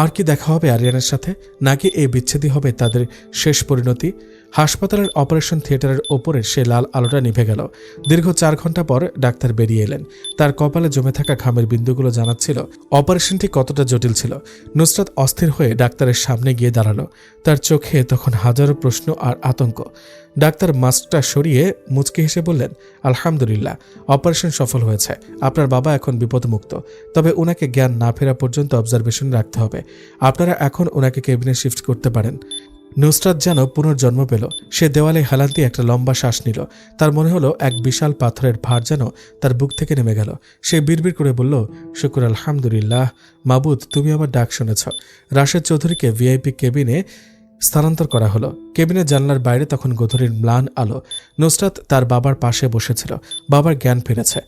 আর কি দেখা হবে আরিয়ানের সাথে, নাকি এই বিচ্ছেদই হবে তাদের শেষ পরিণতি? হাসপাতালের অপারেশন থিয়েটারের ওপরে সে লাল আলোটা নিভে গেল। দীর্ঘ 4 ঘন্টা পর ডাক্তার বেরিয়ে এলেন। তার কপালে জমে থাকা ঘামের বিন্দুগুলো জানাচ্ছিল অপারেশনটি কতটা জটিল ছিল। নুসরাত অস্থির হয়ে ডাক্তারের সামনে গিয়ে দাঁড়ালো। তার চোখে তখন হাজারো প্রশ্ন আর আতঙ্ক। ডাক্তার মাস্কটা সরিয়ে মুচকি হেসে বললেন, আলহামদুলিল্লাহ, অপারেশন সফল হয়েছে। আপনার বাবা এখন বিপদমুক্ত। তবে ওনাকে জ্ঞান না ফেরা পর্যন্ত অবজারভেশনে রাখতে হবে। আপনারা এখন ওনাকে কেবিনে শিফট করতে পারেন। নুসরাত যেন পুনর্জন্ম পেল। সে দেওয়ালে হেলান দিয়ে একটা লম্বা শ্বাস নিল। তার মনে হলো এক বিশাল পাথরের ভার যেন তার বুক থেকে নেমে গেল। সে বিড়বিড় করে বলল, শুকর আলহামদুলিল্লাহ, মাবুদ, তুমি আমার ডাক শুনেছ। রাশেদ চৌধুরীকে ভিআইপি কেবিনে স্থানান্তর করা হলো। কেবিনের জানলার বাইরে তখন গোধূলির ম্লান আলো। নুসরাত তার বাবার পাশে বসেছিল। বাবার জ্ঞান ফিরেছে,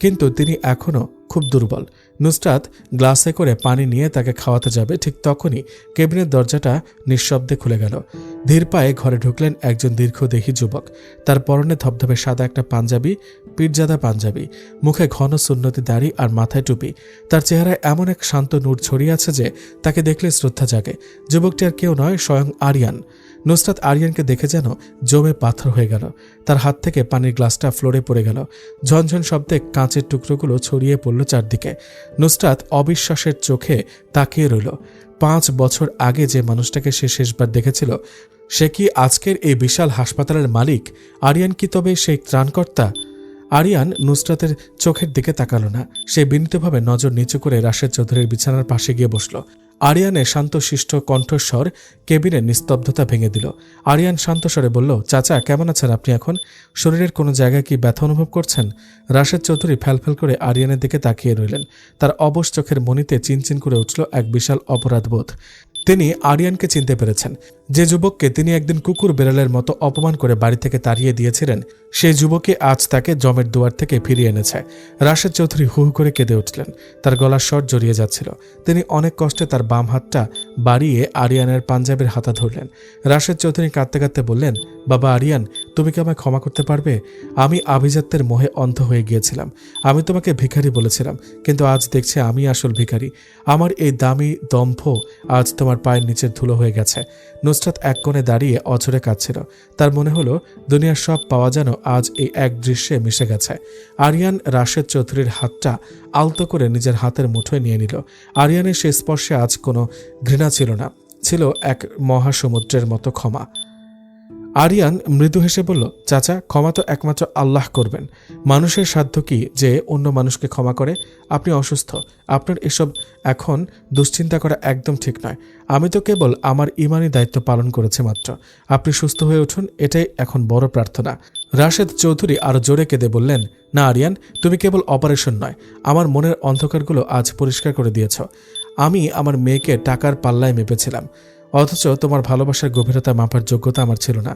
কিন্তু তিনি এখনও খুব দুর্বল। নুসরাত গ্লাসে করে পানি নিয়ে তাকে খাওয়াতে যাবে, ঠিক তখনই কেবিনের দরজাটা নিঃশব্দে খুলে গেল। ধীর পায়ে ঘরে ঢুকলেন একজন দীর্ঘদেহী যুবক। তার পরনে ধবধবে সাদা একটা পাঞ্জাবি, পিঠজাদা পাঞ্জাবি, মুখে ঘন সুন্নতি দাড়ি আর মাথায় টুপি। তার চেহারায় এমন এক শান্ত নূর ছড়িয়ে আছে যে তাকে দেখলে শ্রদ্ধা জাগে। যুবকটি আর কেউ নয়, স্বয়ং আরিয়ান। নুসরাত আরিয়ানকে দেখে যেন জমে পাথর হয়ে গেল। তার হাত থেকে পানির গ্লাসটা ফ্লোরে পড়ে গেল। ঝনঝন শব্দে কাঁচের টুকরোগুলো ছড়িয়ে পড়ল চারদিকে। নুসরাত অবিশ্বাসের চোখে তাকিয়ে রইল। 5 বছর আগে যে মানুষটাকে সে শেষবার দেখেছিল, সে কি আজকের এই বিশাল হাসপাতালের মালিক? আরিয়ান কি তবে সেই ত্রাণকর্তা? আরিয়ান নুসরাতের চোখের দিকে তাকালো না। সে বিনীতভাবে নজর নিচু করে রাশেদ চৌধুরীর বিছানার পাশে গিয়ে বসল। আরিয়ানের শান্তশিষ্ট কণ্ঠস্বর কেবিনের নিস্তব্ধতা ভেঙে দিল। আরিয়ান শান্তস্বরে বলল, চাচা কেমন আছেন আপনি এখন? শরীরের কোনো জায়গায় কি ব্যথা অনুভব করছেন? রাশেদ চৌধুরী ফ্যালফ্যাল করে আরিয়ানের দিকে তাকিয়ে রইলেন। তার অবশ চোখের মনিতে চিনচিন করে উঠল এক বিশাল অপরাধবোধ। তিনি আরিয়ানকে চিনতে পেরেছেন। যে যুবককে তিনি একদিন কুকুর বেড়ালের মতো অপমান করে বাড়ি থেকে তাড়িয়ে দিয়েছিলেন, সেই যুবকই আজ তাকে জমের দুয়ার থেকে ফিরিয়ে এনেছে। রাশেদ চৌধুরী হু হু করে কেঁদে উঠলেন। তার গলার স্বর জড়িয়ে যাচ্ছিল। তিনি অনেক কষ্টে তার বাম হাতটা বাড়িয়ে আরিয়ানের পাঞ্জাবের হাতা ধরলেন। রাশেদ চৌধুরী কাঁদতে কাঁদতে বললেন, বাবা আরিয়ান, তুমি কি আমায় ক্ষমা করতে পারবে? আমি আভিজাত্যের মোহে অন্ধ হয়ে গিয়েছিলাম। আমি তোমাকে ভিখারি বলেছিলাম, কিন্তু আজ দেখছি আমি আসল ভিখারি। আমার এই দামি দম্ভ আজ তোমার পায়ের নিচের ধুলো হয়ে গেছে। নুসরাত এক কোণে দাঁড়িয়ে অঝরে কাঁদছিল। তার মনে হলো দুনিয়ার সব পাওয়া যেন আজ এই এক দৃশ্যে মিশে গেছে। আরিয়ান রাশেদ চৌধুরীর হাতটা আলতো করে নিজের হাতের মুঠোয় নিয়ে নিল। আরিয়ানের সেই স্পর্শে আজ কোনো ঘৃণা ছিল না, ছিল এক মহাসমুদ্রের মতো ক্ষমা। আরিয়ান মৃদু হেসে বলল, চাচা, ক্ষমা তো একমাত্র আল্লাহ করবেন। মানুষের সাধ্য কি যে অন্য মানুষকে ক্ষমা করে? আপনি অসুস্থ, আপনার এসব এখন দুশ্চিন্তা করা একদম ঠিক নয়। আমি তো কেবল আমার ইমানি দায়িত্ব পালন করেছি মাত্র। আপনি সুস্থ হয়ে উঠুন, এটাই এখন বড় প্রার্থনা। রাশেদ চৌধুরী আরো জোরে কেঁদে বললেন, না আরিয়ান, তুমি কেবল অপারেশন নয়, আমার মনের অন্ধকারগুলো আজ পরিষ্কার করে দিয়েছ। আমি আমার মেয়েকে টাকার পাল্লায় মেপেছিলাম, অথচ তোমার ভালোবাসার গভীরতা মাপার যোগ্যতা আমার ছিল না।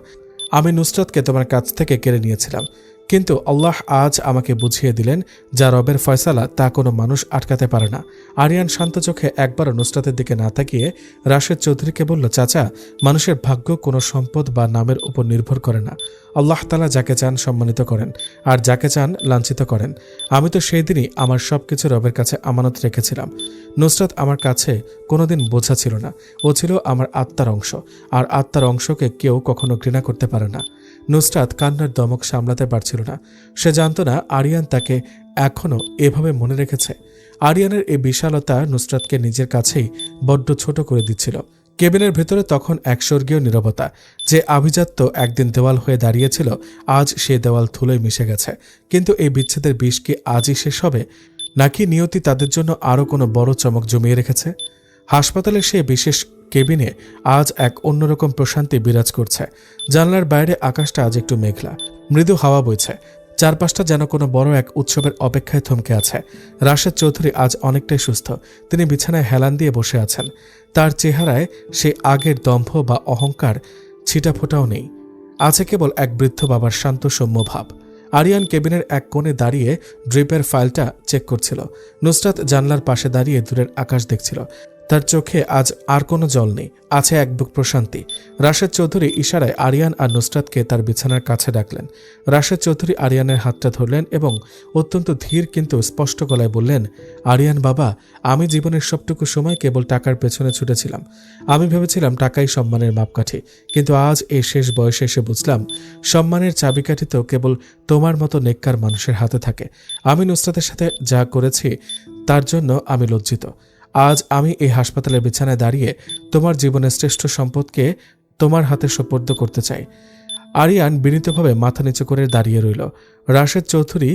আমি নুসরাতকে তোমার কাছ থেকে কেড়ে নিয়েছিলাম, কিন্তু আল্লাহ আজ আমাকে বুঝিয়ে দিলেন, যা রবের ফয়সালা তা কোনো মানুষ আটকাতে পারে না। আরিয়ান শান্ত চোখে একবারও নুসরাতের দিকে না তাকিয়ে রাশেদ চৌধুরীকে বলল, চাচা, মানুষের ভাগ্য কোনো সম্পদ বা নামের উপর নির্ভর করে না। আল্লাহ তাআলা যাকে চান সম্মানিত করেন, আর যাকে চান লাঞ্ছিত করেন। আমি তো সেই দিনই আমার সব কিছু রবের কাছে আমানত রেখেছিলাম। নুসরাত আমার কাছে কোনোদিন বোঝা ছিল না, ও ছিল আমার আত্মার অংশ, আর আত্মার অংশকে কেউ কখনো ঘৃণা করতে পারে না। নুসরাত কান্নার দমক সামলাতে পারছিল না। সে জানত না আরিয়ান তাকে এখনও এভাবে মনে রেখেছে। আরিয়ানের এই বিশালতা নুসরাতকে নিজের কাছেই বড্ড ছোট করে দিচ্ছিল। কেবিনের ভেতরে তখন এক স্বর্গীয় নীরবতা। যে আভিজাত্য একদিন দেওয়াল হয়ে দাঁড়িয়েছিল, আজ সে দেওয়াল ধুলোয় মিশে গেছে। কিন্তু এই বিচ্ছেদের বিষ কি আজই শেষ হবে, নাকি নিয়তি তাদের জন্য আরও কোনো বড় চমক জমিয়ে রেখেছে? হাসপাতালের সেই বিশেষ কেবিনে আজ এক অন্যরকম প্রশান্তি বিরাজ করছে। জানলার বাইরে আকাশটা আজ একটু মেঘলা, মৃদু হাওয়া বইছে। চারপাশটা যেন কোনো বড় এক উৎসবের অপেক্ষায় থমকে আছে। রাশেদ চৌধুরী আজ অনেকটাই সুস্থ। তিনি বিছানায় হেলান দিয়ে বসে আছেন। তার চেহারায় সে আগের দম্ভ বা অহংকার ছিটাফোটাও নেই। আছে কেবল এক বৃদ্ধ বাবার শান্ত সৌম্য ভাব। আরিয়ান কেবিনের এক কোণে দাঁড়িয়ে ড্রিপের ফাইলটা চেক করছিল। নুসরাত জানলার পাশে দাঁড়িয়ে দূরের আকাশ দেখছিল। তার চোখে আজ আর কোনো জল নেই, আছে এক বুক প্রশান্তি। রাশেদ চৌধুরী ইশারায় আরিয়ান আর নুসরাতকে তার বিছানার কাছে ডাকলেন। রাশেদ চৌধুরী আরিয়ানের হাতটা ধরলেন এবং অত্যন্ত ধীর কিন্তু স্পষ্ট গলায় বললেন, আরিয়ান বাবা, আমি জীবনের সবটুকু সময় কেবল টাকার পেছনে ছুটেছিলাম। আমি ভেবেছিলাম টাকাই সম্মানের মাপকাঠি, কিন্তু আজ এই শেষ বয়সে এসে বুঝলাম, সম্মানের চাবিকাঠি তো কেবল তোমার মতো নেককার মানুষের হাতে থাকে। আমি নুসরাতের সাথে যা করেছি তার জন্য আমি লজ্জিত। আজ আমি এই হাসপাতালের বিছানায় দাঁড়িয়ে তোমার জীবনের শ্রেষ্ঠ সম্পদকে তোমার হাতে সোপর্দ করতে চাই। আরিয়ান বিনীতভাবে মাথা নিচু করে দাঁড়িয়ে রইল। রাশেদ চৌধুরী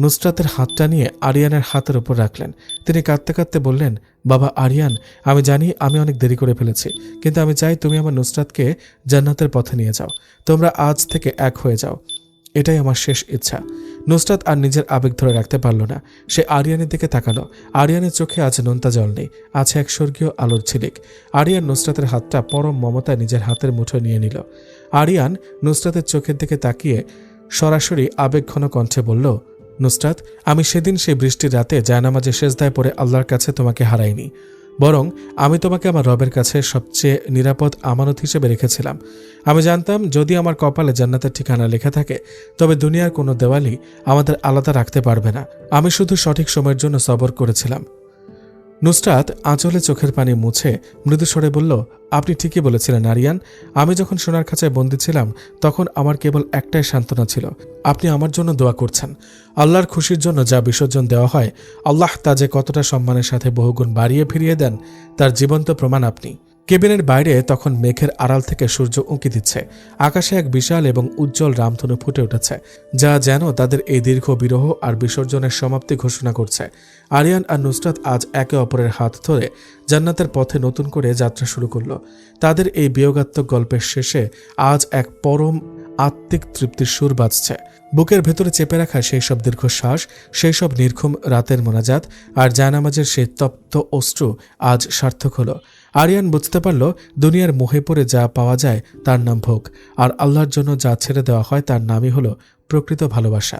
নুসরাতের হাতটা নিয়ে আরিয়ানের হাতের উপর রাখলেন। তিনি কাঁদতে কাঁদতে বললেন, বাবা আরিয়ান, আমি জানি আমি অনেক দেরি করে ফেলেছি, কিন্তু আমি চাই তুমি আমার নুসরাতকে জান্নাতের পথে নিয়ে যাও। তোমরা আজ থেকে এক হয়ে যাও, এটাই আমার শেষ ইচ্ছা। নুসরাত আর নিজের আবেগ ধরে রাখতে পারল না। সে আরিয়ানের দিকে তাকালো। আরিয়ানের চোখে আজ নোনতা জল নেই, আছে এক স্বর্গীয় আলোর ঝিলিক। আরিয়ান নুসরাতের হাতটা পরম মমতায় নিজের হাতের মুঠোয় নিয়ে নিল। আরিয়ান নুসরাতের চোখের দিকে তাকিয়ে সরাসরি আবেগঘন কণ্ঠে বলল, নুসরাত, আমি সেদিন সেই বৃষ্টির রাতে জায়নামাজে সেজদায় পড়ে আল্লাহর কাছে তোমাকে হারাইনি, বরং আমি তোমাকে আমার রবের কাছে সবচেয়ে নিরাপদ আমানত হিসেবে রেখেছিলাম। আমি জানতাম যদি আমার কপালে জান্নাতের ঠিকানা লেখা থাকে, তবে দুনিয়ার কোনো দেওয়ালই আমাদের আলাদা রাখতে পারবে না। আমি শুধু সঠিক সময়ের জন্য সবর করেছিলাম। নুসরাত আঁচলে চোখের পানি মুছে মৃদু স্বরে বলল, আপনি ঠিকই বলেছিলেন আরিয়ান। আমি যখন সোনার খাঁচায় বন্দী ছিলাম তখন আমার কেবল একটাই সান্ত্বনা ছিল, আপনি আমার জন্য দোয়া করছেন। আল্লাহর খুশির জন্য যা বিসর্জন দেওয়া হয়, আল্লাহ তা যে কতটা সম্মানের সাথে বহুগুণ বাড়িয়ে ফিরিয়ে দেন তার জীবন্ত প্রমাণ আপনি। কেবিনের বাইরে তখন মেঘের আড়াল থেকে সূর্য উঁকি দিচ্ছে। আকাশে এক বিশাল এবং উজ্জ্বল রামধনু ফুটে উঠেছে, যা যেন তাদের এই দীর্ঘ বিরহ আর বিসর্জনের সমাপ্তি ঘোষণা করছে। আরিয়ান আর নুসরাত আজ একে অপরের হাত ধরে জান্নাতের পথে নতুন করে যাত্রা শুরু করল। তাদের এই বিয়োগাত্মক গল্পের শেষে আজ এক পরম আত্মিক তৃপ্তির সুর বাজছে। বুকের ভেতরে চেপে রাখা সেই সব দীর্ঘশ্বাস, সেই সব নির্ঘুম রাতের মোনাজাত আর জায়নামাজের সেই তপ্ত অশ্রু আজ সার্থক হলো। আরিয়ান বুঝতে পারল, দুনিয়ার মোহে পড়ে যা পাওয়া যায় তার নাম ভোগ, আর আল্লাহর জন্য যা ছেড়ে দেওয়া হয় তার নামই হলো প্রকৃত ভালোবাসা।